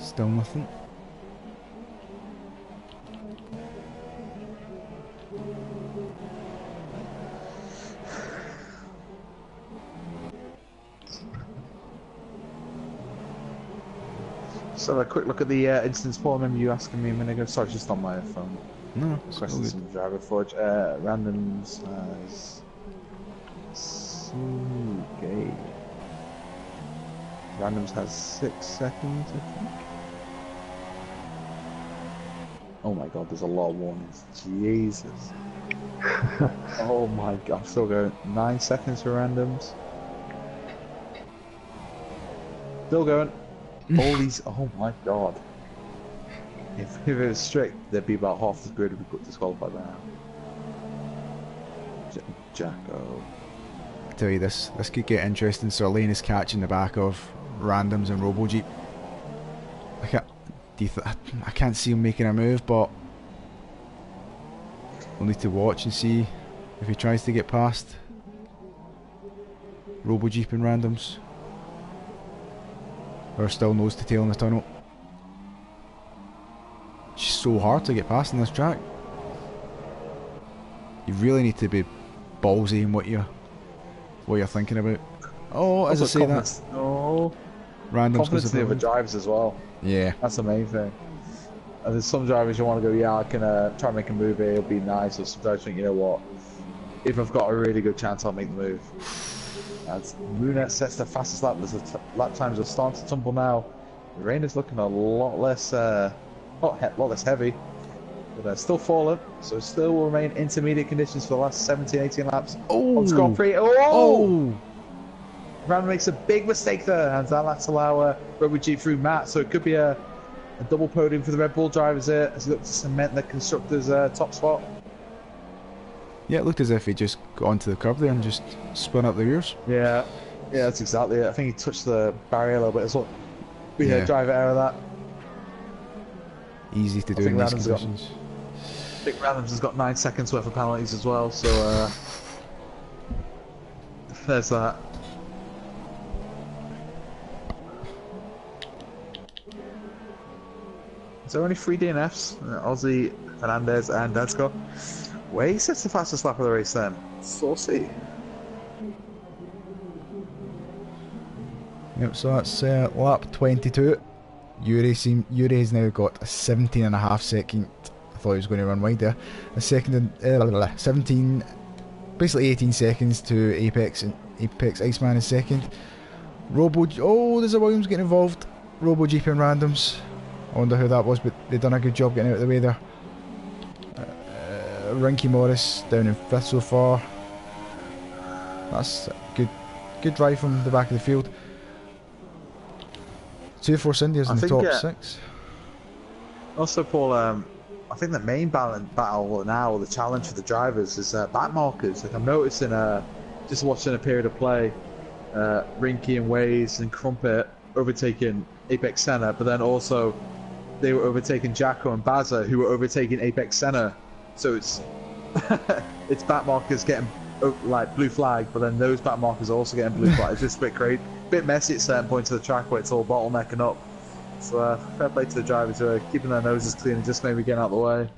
Still nothing. So a quick look at the instance, Paul. I remember you asking me a minute ago. Sorry, just on my phone. No, it's all Requesting good. some driver fudge. Randoms has Suge. Randoms has 6 seconds, I think. Oh my god, there's a lot of warnings. Jesus. Oh my god, still going. 9 seconds for randoms. Still going. All these. Oh my god. If it was strict, there'd be about half the grid would be disqualified now. Jacko. I tell you, this could get interesting. So Lane is catching the back of randoms and Robo Jeep. I can't see him making a move, but we'll need to watch and see if he tries to get past Robo Jeep and randoms. Or still nose to tail in the tunnel. It's just so hard to get past in this track. You really need to be ballsy in what you're thinking about. Oh, as I say that. Oh, Randoms confidence in the other drivers as well. Yeah. That's the main thing. And there's some drivers you want to go, yeah, I can try and make a move here, it'll be nice. Or some drivers think, you know what, if I've got a really good chance, I'll make the move. As Muna sets the fastest lap, lap times are starting to tumble now. The rain is looking a lot less, lot less heavy, but they're still falling, so still will remain intermediate conditions for the last 17, 18 laps. Oh! On to Grand Prix. Oh! Gran makes a big mistake there, and that'll allow Robo Jeep through Matt, so it could be a double podium for the Red Bull drivers here as he looks to cement the constructors' top spot. Yeah, it looked as if he just got onto the curb there and just spun up the rears. Yeah, that's exactly it. I think he touched the barrier a little bit as well. We had a driver error that. Easy to do in these conditions. I think Randoms has got 9 seconds worth of penalties as well, so there's that. Is there only 3 DNFs? Ozzy, Fernandez, and Dadsko. Way sets the fastest lap of the race then. Saucy. Yep, so that's lap 22. Yuri has now got a 17.5 second. I thought he was going to run wide there. A second and 17, basically 18 seconds to Apex, and Apex Iceman is second. Oh, there's a Williams getting involved. Robo Jeep and randoms. I wonder who that was, but they've done a good job getting out of the way there. Rinky Morris down in 5th so far. That's a good drive from the back of the field. 2-4 India's in the top 6. Also, Paul, I think the main battle now, or the challenge for the drivers, is back markers. Like I'm noticing, just watching a period of play, Rinky and Waze and Crumpet overtaking Apex Senna, but then also they were overtaking Jacko and Baza, who were overtaking Apex Senna. So it's it's back markers getting like blue flag, but then those back markers are also getting blue flag. It's just a bit crazy, bit messy at certain points of the track where it's all bottlenecking up. So fair play to the drivers who are keeping their noses clean and just maybe getting out of the way.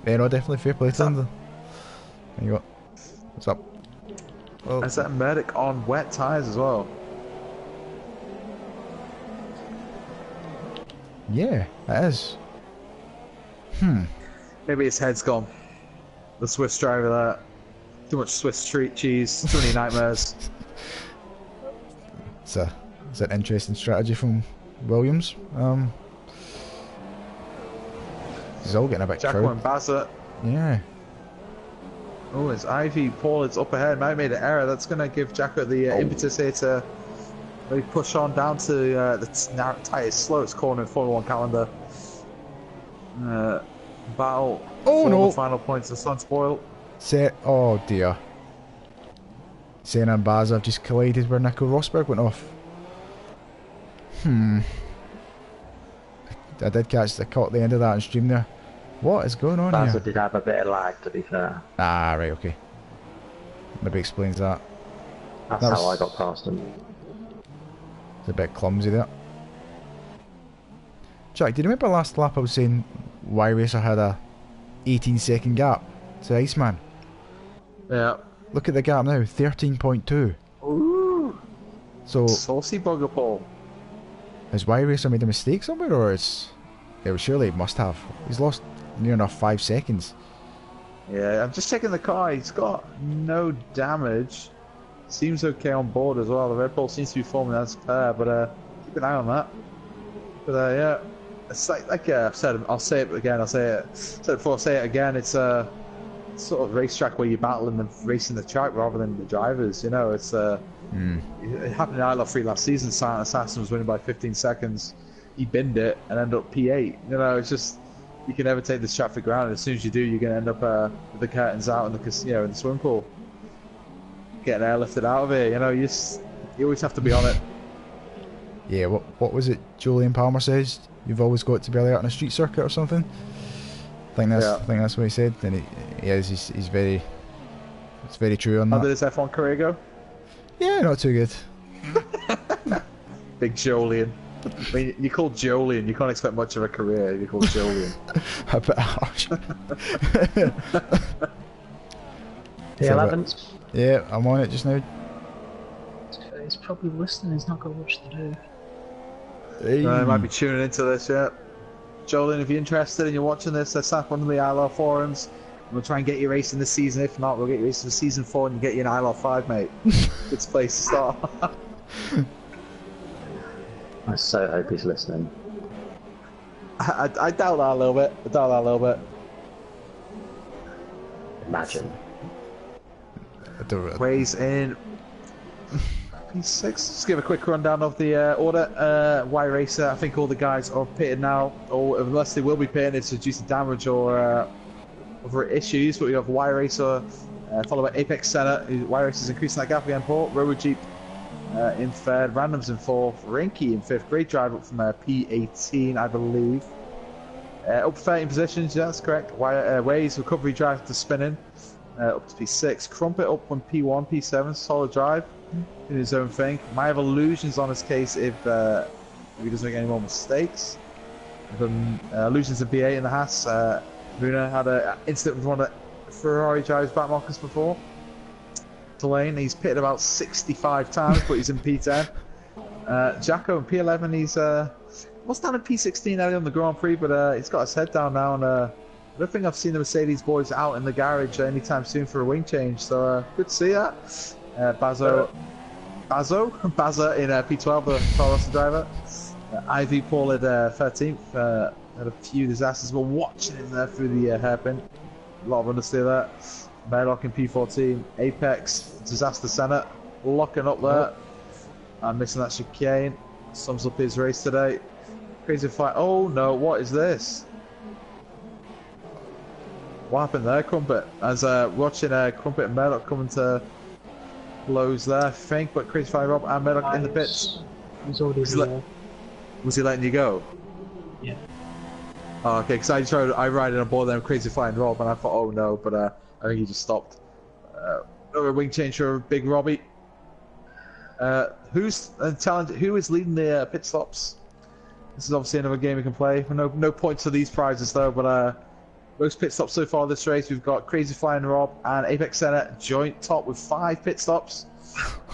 Yeah, no, definitely fair play to them. There you go. What's up? Oh. Is that Murdoch on wet tyres as well? Yeah, it is. Maybe his head's gone. The Swiss driver there. Too much Swiss street cheese, too many nightmares. It's an interesting strategy from Williams. He's all getting a bit Jacko and Bassett. Yeah. Oh, it's Ivy. Paul, it's up ahead. Might have made an error. That's going to give Jacko the impetus here to really push on down to the tightest, slowest corner in Formula 1 calendar. Battle for the final points of Sun Spoil. Oh dear. Senna and Baz have just collided where Nico Rosberg went off. I did caught the end of that on stream there. What is going on Baz here? did have a bit of lag, to be fair. Ah, right, okay. Maybe explains that. That's how I got past him. It's a bit clumsy there. Jack, do you remember last lap I was saying Y-Racer had a 18-second gap to Iceman? Yeah. Look at the gap now, 13.2. Ooh. So saucy bugger, Paul. Has Y-Racer made a mistake somewhere, or is... Yeah, well, surely he must have. He's lost near enough 5 seconds. Yeah, I'm just checking the car. He's got no damage. Seems okay on board as well. The Red Bull seems to be forming as a pair, but keep an eye on that. But yeah, it's like I've said, I'll say it again. I'll say it. Said it before. I'll say it again. It's a sort of racetrack where you're battling and racing the track rather than the drivers. You know, it's it happened in ILR3 last season. Silent Assassin was winning by 15 seconds. He binned it and ended up P8. You know, it's just you can never take this track for granted. As soon as you do, you're going to end up with the curtains out in the in the swimming pool, getting airlifted out of here. You know, you always have to be on it. Yeah, what was it Julian Palmer says? You've always got to be out on a street circuit or something. I think that's what he said. And he's very, it's very true on that. How did his F1 career go? Yeah, not too good. Big Jolien. I mean, you're called Jolien. You can't expect much of a career. You're called Jolien. A bit harsh. P11s. Yeah, I'm on it just now. He's probably listening. He's not got much to do. Hey. I might be tuning into this, yeah. Jolien, if you're interested and you're watching this, let's snap onto the ILR forums. We'll try and get you racing this season. If not, we'll get you racing for season 4 and get you an ILR5, mate. Good place to start. I so hope he's listening. I doubt that a little bit. Imagine. Weighs in P6. Just give a quick rundown of the order. Y Racer, I think all the guys are pitted now, or unless they will be pitting, it's due to damage or other issues. But we have Y Racer followed by Apex Senna. Y Racer's increasing that gap again. Port Robo Jeep in third, Randoms in fourth, Rinky in fifth. Great drive up from P18, I believe. Up 13 positions, yeah, that's correct. Ways recovery drive to spinning. Up to P6. Crumpet up from P1, P7. Solid drive. Doing his own thing. Might have illusions on his case if he doesn't make any more mistakes. Illusions in P8 in the Haas. Luna had an incident with one of the Ferrari drivers back markers before. Delane, he's pitted about 65 times, but he's in P10. Jacko in P11, he's was down in P16 early on the Grand Prix, but he's got his head down now, and I don't think I've seen the Mercedes boys out in the garage anytime soon for a wing change, so good to see that. Baza in P12, the Taurus driver. Ivy Paul at 13th, had a few disasters, but watching him there through the hairpin. A lot of understeer there. Murdoch in P14, Apex, Disaster Senate, locking up there. I'm missing that chicane. Sums up his race today. Crazy fight. Oh no, what is this? What happened there, Crumpet? As watching Crumpet and Murdoch coming to blows there, I think, but Crazy Fire Rob and Murdoch in the pits. He's already was he letting you go? Yeah. Oh, okay, because I ride on board them Crazy Flying Rob, and I thought, oh no, but I think he just stopped. Another wing change for Big Robbie. Who is leading the pit stops? This is obviously another game we can play. No points for these prizes though, but most pit stops so far this race, we've got Crazy Flying Rob and Apex Senna joint top with 5 pit stops.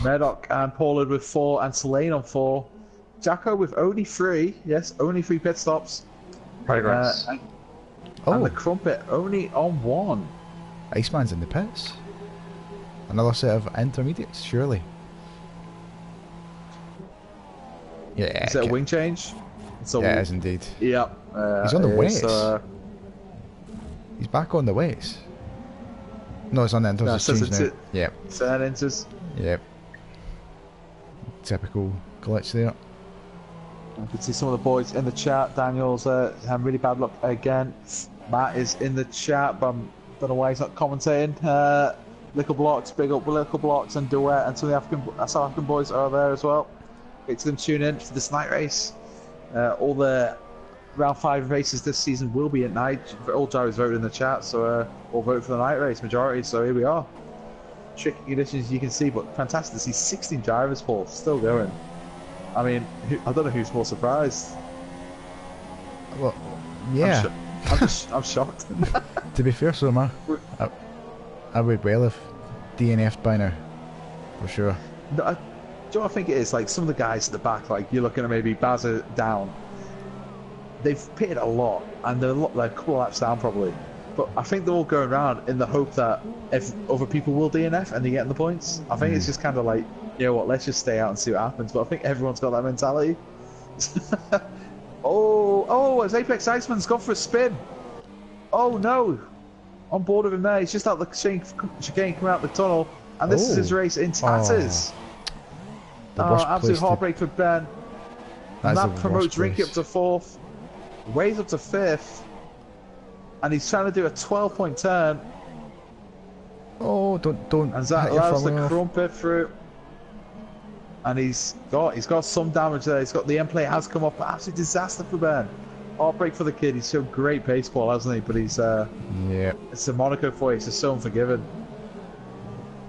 Murdoch and Paulard with 4 and Selene on 4. Jacko with only 3, yes, only 3 pit stops. Progress. And the Crumpet only on 1. Iceman's in the pits. Another set of intermediates, surely. Yeah. Is it a wing change? Yeah, it is indeed. Yep. He's on the ways. He's back on the ways. No, it's on the inters. No, yep. 10 inters. Yep. Typical glitch there. I can see some of the boys in the chat. Daniel's having really bad luck again. Matt is in the chat, but I don't know why he's not commentating. Little Blocks, big up Little Blocks and Duet, and some of the South African boys are there as well. Great to them tune in for this night race. All the round 5 races this season will be at night. All drivers voted in the chat, so all vote for the night race majority. So here we are. Tricky conditions you can see, but fantastic to see 16 drivers, Paul, still going. I mean, I don't know who's more surprised. Well, yeah. I'm shocked. To be fair, so am I would well have DNF'd by now, for sure. No, do you know what I think it is? Like some of the guys at the back, like you're looking at maybe Bazza down. they've pitted a lot, and they're a couple of laps down probably. But I think they're all going around in the hope that if other people will DNF and they get the points. I think it's just kind of like, you know what, let's just stay out and see what happens. But I think everyone's got that mentality. Oh, as Apex Iceman's gone for a spin. Oh no, on board with him there. He's just out the chicane, coming out the tunnel, and this is his race in tatters. Absolute heartbreak for Ben. And that promotes Rinky up to 4th, Waze up to 5th, and he's trying to do a 12-point turn. Oh, don't. And that allows the crumpet through. And he's got some damage there. He's got the end plate has come up. Absolute disaster for Ben. Heartbreak for the kid. He's shown great baseball, hasn't he? But he's yeah. It's a Monaco for you. He's just so unforgiving.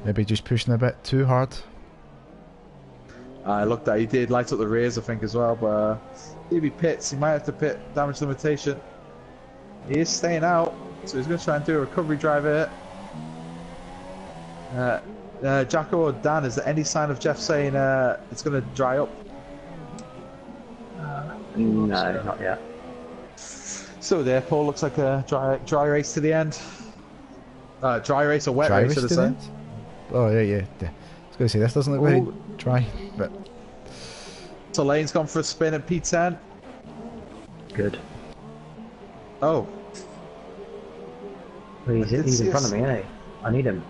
Maybe just pushing a bit too hard. I looked at. He did light up the rears, I think, as well. But if he pits, he might have to pit damage limitation. He is staying out, so he's going to try and do a recovery drive here. Jacko or Dan, is there any sign of Jeff saying it's going to dry up? No, not yet. So there, Paul, looks like a dry race to the end. Dry race or wet race, should I say? Oh yeah. I was going to say this doesn't look very dry, but. So Lane's gone for a spin at P10. Good. Oh. Well, he's in front of me, eh? I need him.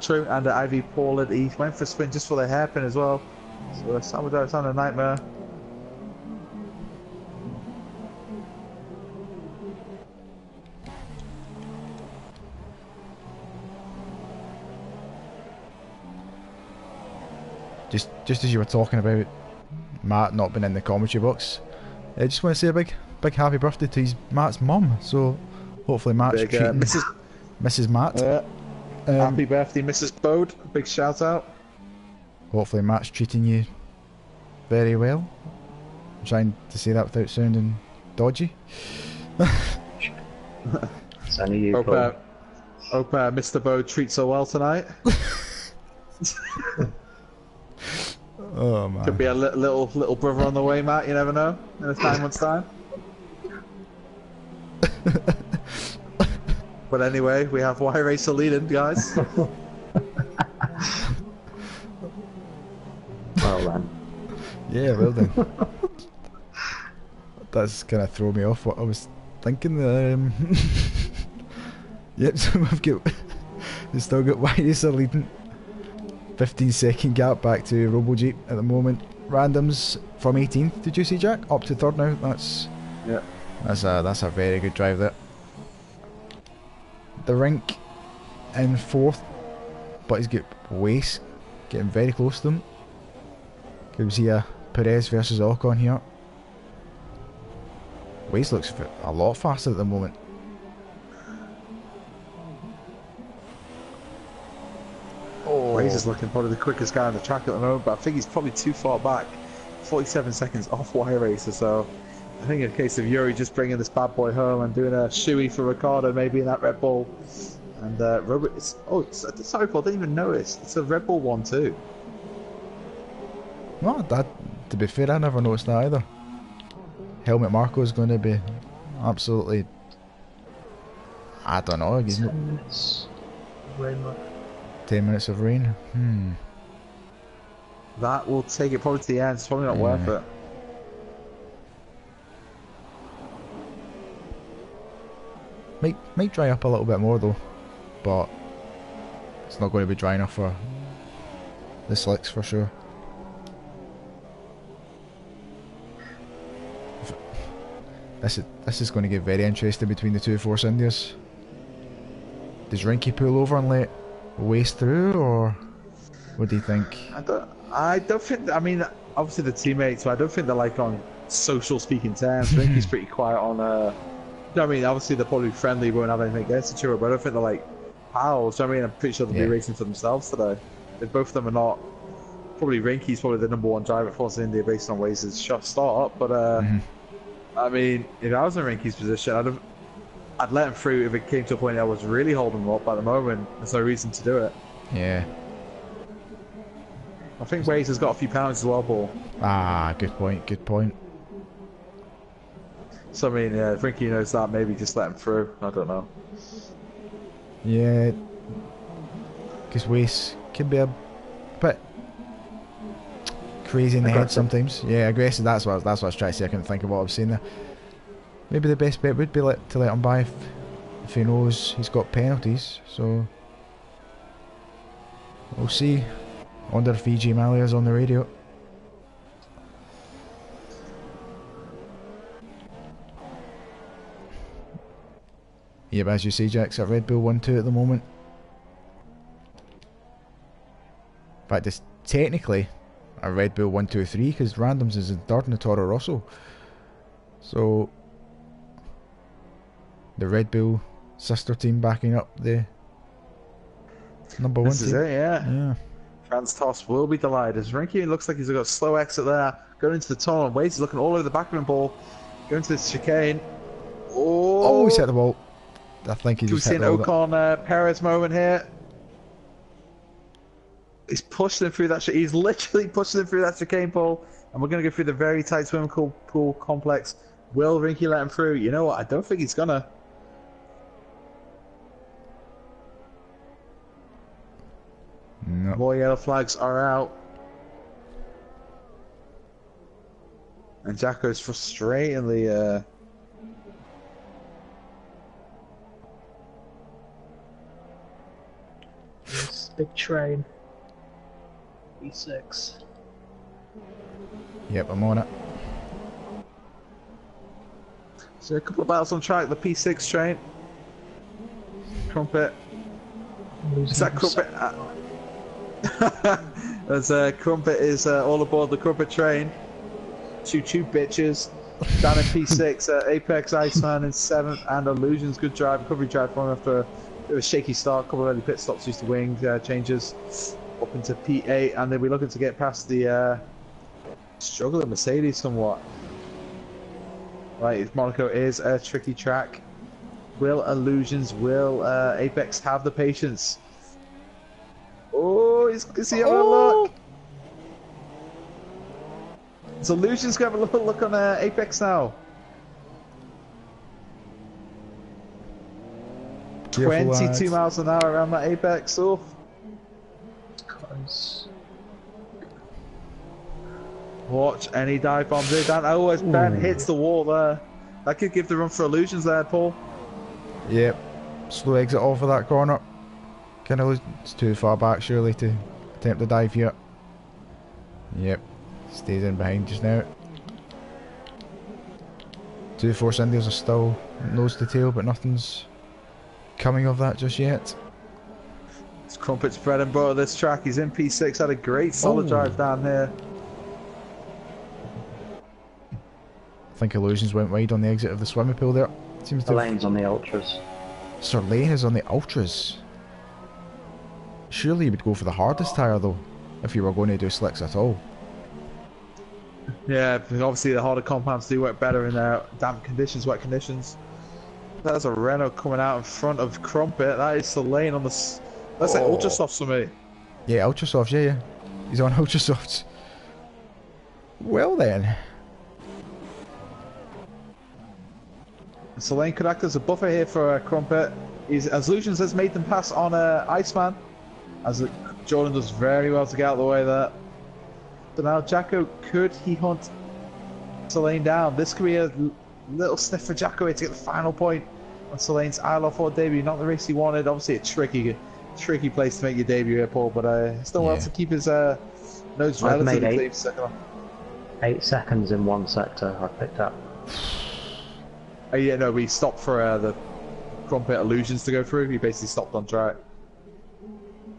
True, and Ivy Paul, he went for a spin just for the hairpin as well. So Salvador, it's on a nightmare. Just as you were talking about Matt not being in the commentary box, I just want to say a big happy birthday to Matt's mum. So hopefully Matt's treating Mrs. Matt. Happy birthday, Mrs. Bode. Big shout out. Hopefully Matt's treating you very well. I'm trying to say that without sounding dodgy. It's only you, hope Mr. Bode treats her well tonight. Oh man. Could be a little brother on the way, Matt. You never know. In a 9 months' time. But anyway, we have Y Racer leading, guys. Well then. Yeah, well done. That's kind of thrown me off what I was thinking. Yep, so we've still got Y Racer leading. 15-second gap back to RoboJeep at the moment. Randoms from 18th. Did you see, Jack? Up to 3rd now. That's a very good drive there. The Rink in 4th, but he's got Waste getting very close to him. Could we see a Perez versus Ocon here? Waste looks a lot faster at the moment. Waze is looking probably the quickest guy on the track at the moment, but I think he's probably too far back. 47 seconds off Y Racer, so I think in a case of Yuri just bringing this bad boy home and doing a shoey for Ricardo maybe in that Red Bull. And Robert, sorry Paul, I didn't even notice. It's a Red Bull 1-2. No, to be fair, I never noticed that either. Helmet Marco is going to be absolutely, I don't know. 10 minutes. Rain left. 10 minutes of rain. That will take it probably to the end. It's probably not worth it. Might dry up a little bit more though, but it's not going to be dry enough for the slicks for sure. This is going to get very interesting between the two Force Indias. Does Rinky pull over and let Waste through, or what do you think? I don't think. I mean, obviously the teammates, but I don't think they're like on social speaking terms. Rinky's pretty quiet on. I mean, obviously they're probably friendly, won't have anything against each other, but I don't think they're like pals. I mean, I'm pretty sure they'll be racing for themselves today. If both of them are not, probably Rinky's probably the #1 driver at Force India based on Waze's start. But I mean, if I was in Rinky's position, I'd let him through if it came to a point I was really holding him up. At the moment, there's no reason to do it. Yeah. I think Waze has got a few pounds as well, Paul. Ah, good point, good point. So I mean, yeah, Ricky knows that. Maybe just let him through. I don't know. Yeah, because Wace can be a bit crazy in the head sometimes. Yeah, aggressive. That's what I was trying to say. I couldn't think of what I was saying there. Maybe the best bet would be to let him by if he knows he's got penalties. So we'll see. I wonder if VG Malia's on the radio. Yeah, but as you say, Jack's at Red Bull 1-2 at the moment. In fact, it's technically a Red Bull 1-2-3 because Randoms is in third in the Toro Rosso. So the Red Bull sister team backing up the number one team. This is it, yeah. Franz Tost will be delighted. As Rinky looks like he's got a slow exit there. Going into the tunnel. Wade's looking all over the back of him ball. Going to this chicane. Oh, he's hit the wall. I think he just hit the wall. We've seen Ocon Perez moment here. He's pushing him through that. He's literally pushing him through that chicane pole. And we're going to go through the very tight swimming pool complex. Will Rinky let him through? You know what? I don't think he's gonna. No. More yellow flags are out. And Jacko's frustratingly This big train. E6. Yep, I'm on it. So a couple of battles on track. The P6 train. Crumpet. Is that Crumpet? As Crumpet is all aboard the Crumpet train. Choo bitches. Down in P6, Apex Iceman in 7th, and Illusions, good drive, recovery drive for him after a bit of a shaky start, a couple of early pit stops used to wing changes. Up into P8, and they'll be looking to get past the struggling Mercedes somewhat. Right, Monaco is a tricky track. Will Illusions, will Apex have the patience? Oh, is he having a look? So Illusions going to have a look on Apex now. 22 miles an hour around that Apex. Oh. Close. Watch any dive bombs here, Dan. Oh, as Ben hits the wall there. That could give the run for Illusions there, Paul. Yep. Slow exit off of that corner. It's too far back, surely, to attempt the dive here. Yep. Stays in behind just now. 2 Force Indias are still nose to tail, but nothing's coming of that just yet. It's Crumpet's bread and butter this track. He's in P6, had a great solid drive down here. I think Illusions went wide on the exit of the swimming pool there. Seems to Lane's on the Ultras. Sir Lane is on the Ultras. Surely you would go for the hardest tyre though, if you were going to do slicks at all. Yeah, obviously the harder compounds do work better in damp conditions, wet conditions. That's a Renault coming out in front of Crumpet. That is the lane on the... That's like Ultra Softs for me. Yeah, Ultra Softs, yeah. He's on Ultra Softs. Well then. So lane could act as a buffer here for Crumpet. As Illusions has made them pass on Iceman. As Jordan does very well to get out of the way there. But now Jacko, could he hunt Selene down? This could be a little sniff for Jacko here to get the final point on Selene's ILR4 debut. Not the race he wanted. Obviously a tricky place to make your debut here, Paul. But still wants to keep his nose relatively clean. Second off. 8 seconds in one sector I picked up. Oh yeah, no, we stopped for the Crumpet Illusions to go through. He basically stopped on track.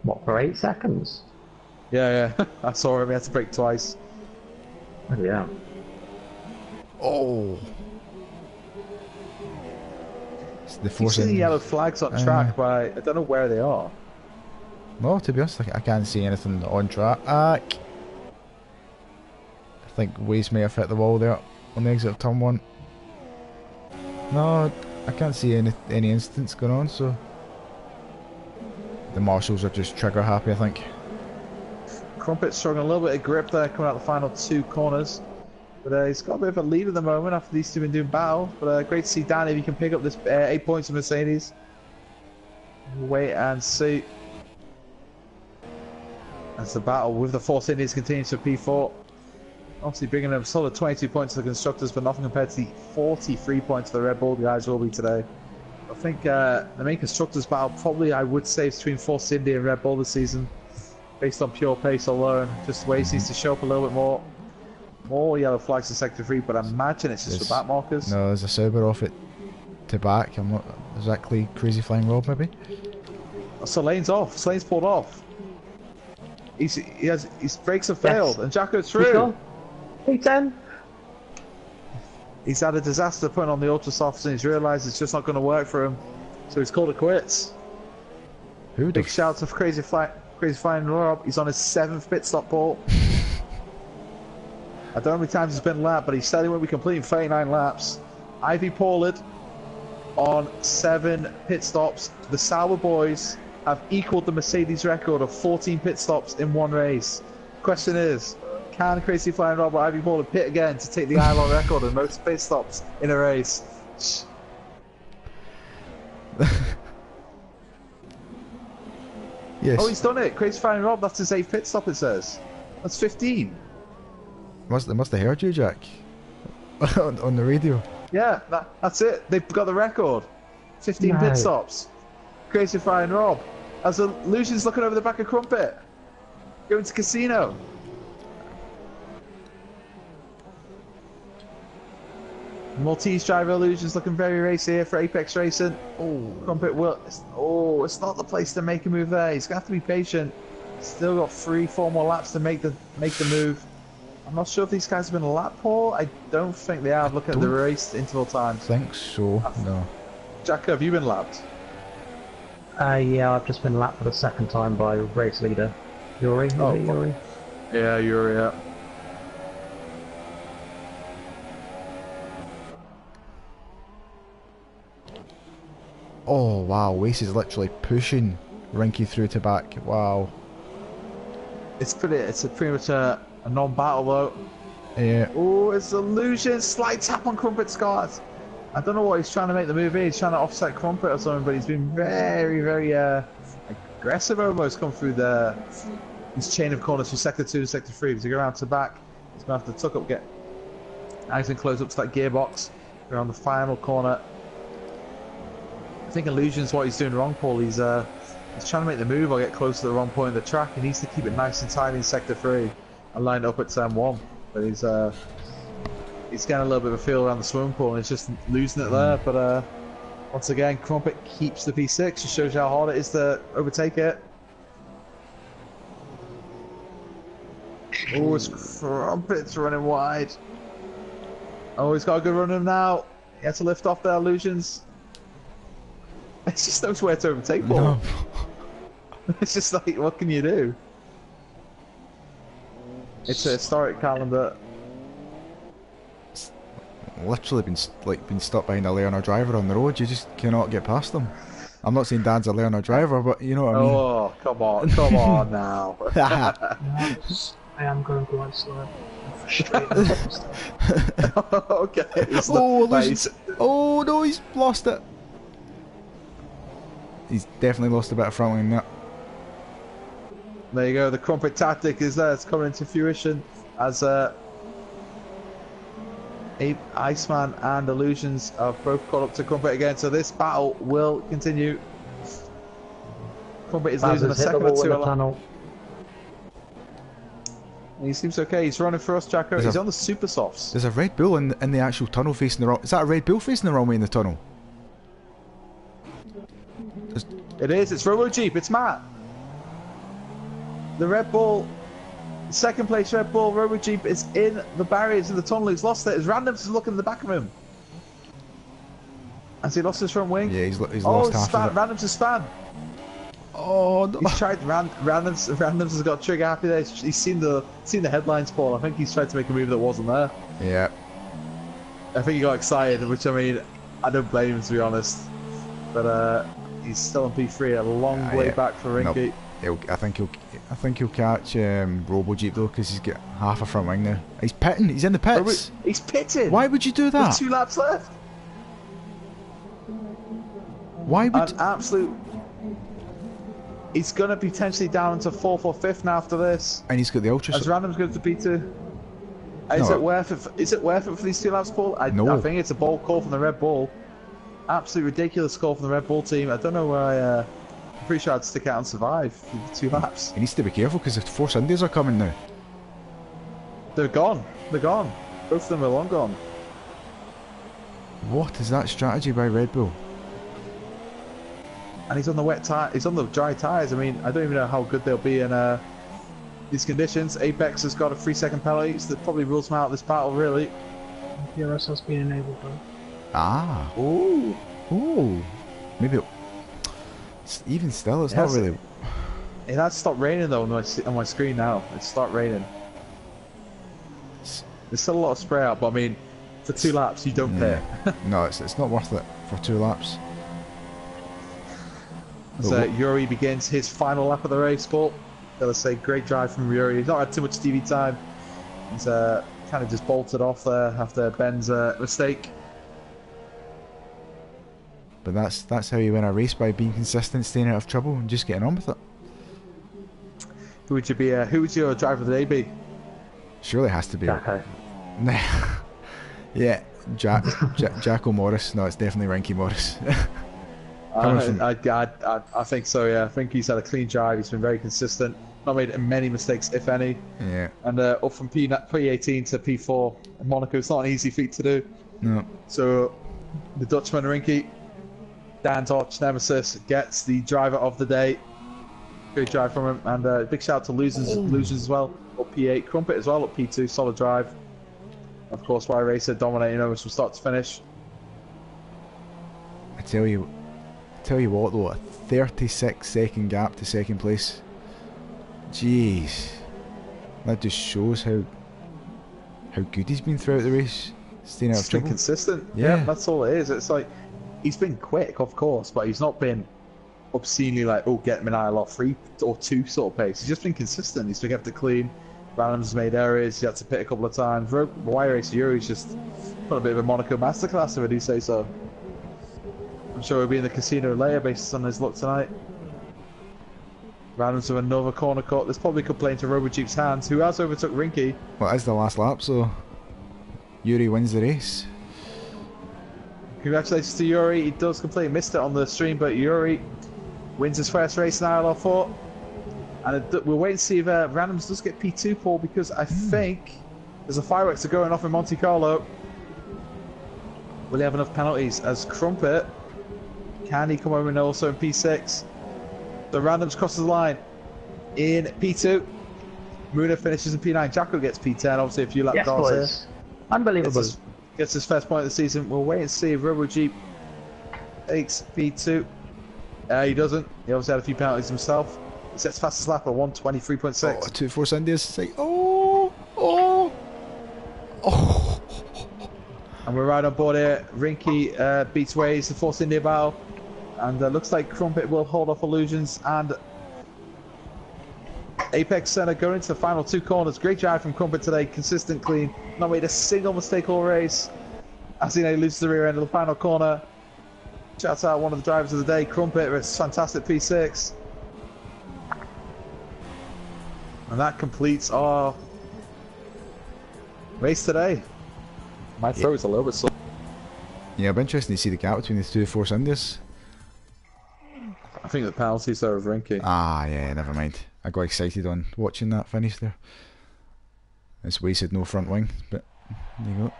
What, for 8 seconds? Yeah, I saw him. He had to brake twice. Oh, yeah. Oh. You've seen the yellow flags on track, but I don't know where they are. No, to be honest, I can't see anything on track. I think Waze may have hit the wall there on the exit of turn 1. No, I can't see any incidents going on, so the marshals are just trigger happy, I think. Crumpet struggling a little bit of grip there, coming out the final 2 corners. But he's got a bit of a lead at the moment after these two have been doing battle. But great to see Danny if he can pick up this 8 points of Mercedes. Wait and see. As the battle with the Force Indians continues for P4. Obviously bringing them a solid 22 points to the constructors, but nothing compared to the 43 points the Red Bull guys will be today. I think the main constructors battle probably, I would say, is between Force India and Red Bull this season, based on pure pace alone. Just the way he needs to show up a little bit more. More yellow flags in Sector 3, but I imagine it's just for back markers. No, there's a Sauber off it to back. I'm not exactly crazy flying Rob, maybe. So lane's off. Lane's pulled off. His brakes have failed, and Jacko's through. P10. He's had a disaster putting on the ultra softs, and he's realised it's just not going to work for him. So he's called it quits. Big shout to Crazy Flying Rob. He's on his 7th pit stop, Paul. I don't know how many times he's been lapped, but he said he won't be completing 39 laps. Ivy Pollard on 7 pit stops. The Sauber boys have equalled the Mercedes record of 14 pit stops in one race. Question is, can Crazy Flying Rob or Ivy Pollard pit again to take the ILR record of most pit stops in a race? Yes. Oh, he's done it. Crazy Flying Rob, that's his 8th pit stop, it says. That's 15. They must have heard you, Jack, on the radio. Yeah, that's it. They've got the record. 15 pit stops. Crazy Flying Rob. As Illusion's looking over the back of Crumpet. Going to Casino. Maltese driver Illusion's looking very racy here for Apex Racing. Oh, Crumpet will. Oh, it's not the place to make a move there. He's going to have to be patient. Still got 3-4 more laps to make the move. I'm not sure if these guys have been lapped, Paul. I don't think they have. Looking at the race interval times. I think so. No. Jacko, have you been lapped? Yeah, I've just been lapped for the 2nd time by race leader Yuri. Yuri? Yeah, Yuri. Yeah. Oh wow, Wace is literally pushing Rinky through to back. Wow. It's pretty much a non-battle though. Yeah. Oh, it's Illusion. Slight tap on Crumpet's guard. I don't know what he's trying to make the move in. He's trying to offset Crumpet or something, but he's been very, very aggressive almost come through his chain of corners from Sector 2 to Sector 3. As he go around to back, he's going to have to tuck up, get nice and close up to that gearbox. We're on the final corner. I think Illusion's what he's doing wrong, Paul. He's trying to make the move or get close to the wrong point of the track. He needs to keep it nice and tight in Sector 3 and line it up at turn 1. But he's getting a little bit of a feel around the swimming pool and he's just losing it there. But once again, Crumpet keeps the P6. Just shows you how hard it is to overtake it. Oh, it's Crumpet's running wide. Oh, he's got a good run of him now. He had to lift off there, Illusions. It's just knows where to overtake Paul. No. It's just like, what can you do? It's a historic calendar. It's literally been stuck behind a learner driver on the road. You just cannot get past them. I'm not saying Dan's a learner driver, but you know what I mean. Oh, come on now. I am going quite slow. Okay. Oh no, he's lost it. He's definitely lost a bit of front wing there. There you go, the Crumpet tactic is there, it's coming into fruition as Iceman and Illusions have both caught up to Crumpet again, so this battle will continue. Crumpet is losing a second or two. He seems okay, he's running for us, Jacko. He's on the super softs. There's a Red Bull in the actual tunnel facing the wrong... Is that a Red Bull facing the wrong way in the tunnel? It is, it's Robo Jeep, it's Matt. The Red Bull, second place Red Bull, Robo Jeep is in the barriers in the tunnel. He's lost it. His Randoms is looking in the back of him. Has he lost his front wing? Yeah, he's lost half of it. Randoms is span. Oh, no. He's tried. Randoms has got trigger happy there. He's seen the headlines, Paul. I think he's tried to make a move that wasn't there. Yeah. I think he got excited, which I mean, I don't blame him to be honest. But he's still on P3, a long way back for Rinky. Nope. I think he'll catch RoboJeep though, because he's got half a front wing now. He's pitting. He's in the pits. He's pitting. Why would you do that? There's 2 laps left. Why would? An absolute. He's going to be potentially down to 4th or 5th now after this. And he's got the ultra. As Random's going to P2. Is it worth it? Is it worth it for these 2 laps, Paul? No. I think it's a bold call from the Red Bull. Absolutely ridiculous call from the Red Bull team. I don't know why. I'm pretty sure I'd stick out and survive for 2 laps. He needs to be careful because the Force Indies are coming now. They're gone. They're gone. Both of them are long gone. What is that strategy by Red Bull? And he's on the wet tire. He's on the dry tires. I mean, I don't even know how good they'll be in these conditions. Apex has got a 3-second penalty, so that probably rules him out of this battle, really. DRS has been enabled though. Ah. Ooh. Ooh. Maybe. Even still, it's not really. It has stopped raining though on my screen now. It's stopped raining. There's still a lot of spray out, but I mean, for 2 laps you don't pay. No, it's not worth it for 2 laps. So Yuri begins his final lap of the race, Paul. Gotta say, great drive from Yuri. He's not had too much TV time. He's kind of just bolted off there after Ben's mistake. But that's how you win a race, by being consistent, staying out of trouble, and just getting on with it. Who would you be? Who would your driver of the day be? Surely has to be. Jacko. Yeah, Jacko Morris. No, it's definitely Rinky Morris. I think so. Yeah, I think he's had a clean drive. He's been very consistent. Not made many mistakes, if any. Yeah. And up from P18 to P4 in Monaco, it's not an easy feat to do. No. So the Dutchman Rinky, Dan's arch nemesis, gets the driver of the day. Great drive from him, and big shout out to losers as well. Up P8, Crumpet as well up P2, solid drive. Of course, Y Racer dominating over from start to finish. I tell you what though, a 36-second gap to second place. Jeez, that just shows how good he's been throughout the race. Staying out of trouble. Been consistent. Yeah, that's all it is. It's like he's been quick, of course, but he's not been obscenely like, oh, get him an ILR3 or 2 sort of pace. He's just been consistent. He's been kept it clean. Random's made errors. He had to pit a couple of times. Y Racer Yuri's just put a bit of a Monaco masterclass, if I do say so. I'm sure he'll be in the casino later based on his luck tonight. Randoms with another corner cut. This probably could play into RoboJeep's hands, who has overtook Rinky. Well, it is the last lap, so Yuri wins the race. Congratulations to Yuri. He does completely missed it on the stream, but Yuri wins his first race in ILR4. And we'll wait and see if Randoms does get P2, Paul, because I think there's a fireworks are going off in Monte Carlo. Will he have enough penalties? As Crumpet, can he come over and also in P6? The Randoms crosses the line in P2. Muna finishes in P9. Jacko gets P10, obviously a few lap cars here. Unbelievable. Gets his first point of the season. We'll wait and see if RoboJeep takes P2. He doesn't. He obviously had a few penalties himself. He sets fastest lap at 1:23.6. Oh, 2 Force Indies. It's like, oh. And we're right on board here. Rinky beats Waze, the Force India battle. And looks like Crumpet will hold off Illusions. And Apex Center going into the final 2 corners. Great drive from Crumpet today. Consistent, clean. Not made a single mistake all race. As he loses the rear end of the final corner. Shouts out one of the drivers of the day, Crumpet, with his fantastic P6. And that completes our race today. My throat's a little bit sore. Yeah, it'll be interesting to see the gap between the 2 Force Indies. I think the penalties are of Rinky. Ah, yeah, never mind. I got excited on watching that finish there. It's wasted no front wing, but there you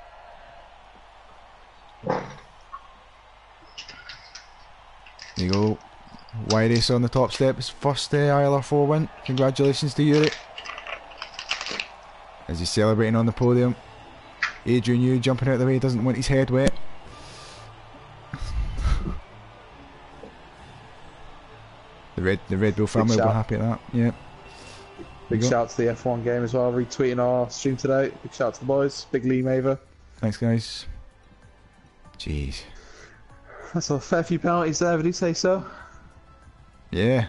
go. There you go. Y Racer on the top step. His first ILR4 win. Congratulations to Yuri. As he's celebrating on the podium. Adrian Yu jumping out of the way, doesn't want his head wet. The Red Bull family will be happy at that. Yeah. Big shout out to the F1 game as well, retweeting our stream today. Big shout out to the boys. Big Lee Maver. Thanks, guys. Jeez. That's a fair few penalties there, would you say so? Yeah.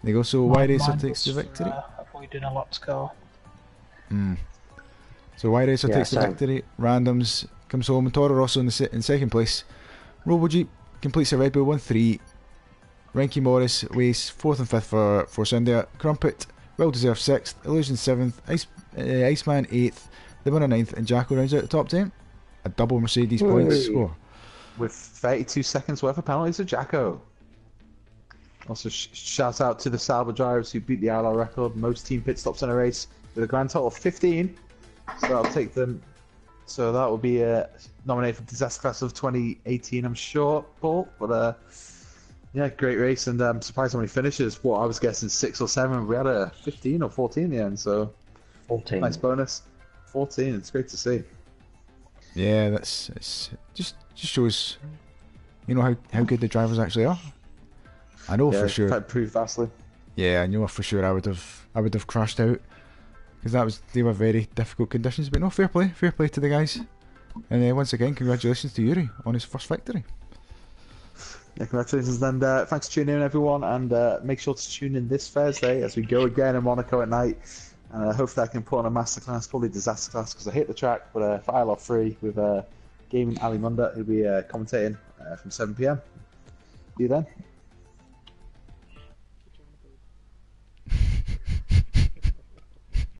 There you go. So Y Racer takes the victory. Avoiding a lap score. So Y Racer takes the same. victory. Randoms comes home, and Toro Rosso in second place. Robo Jeep completes a Red Bull 1-3. Renkie Morris weighs 4th and 5th for Sunday. Crumpet, well deserved 6th. Illusion 7th. Iceman 8th. The winner 9th, and Jacko rounds out the top 10. A double Mercedes points score. With 32 seconds worth of penalties to Jacko. Also, shout out to the Sauber drivers who beat the ILR record, most team pit stops in a race, with a grand total of 15. So that'll take them. So that will be nominated for Disaster Class of 2018, I'm sure, Paul. But yeah, great race, and I'm surprised how many finishes. What I was guessing 6 or 7, we had a 15 or 14 in the end. So 14. nice bonus. 14. It's great to see. Yeah, it's just shows, you know, how good the drivers actually are. I know for sure. Proved vastly. Yeah, I know for sure. I would have crashed out because they were very difficult conditions. But no, fair play to the guys. And once again, congratulations to Yuri on his first victory. Yeah, congratulations, and thanks for tuning in, everyone. And make sure to tune in this Thursday as we go again in Monaco at night. And hopefully I can put on a masterclass, probably disaster class, because I hate the track. But for ILR3 with Gaming Ali Munda, who'll be commentating from 7 PM. See you then.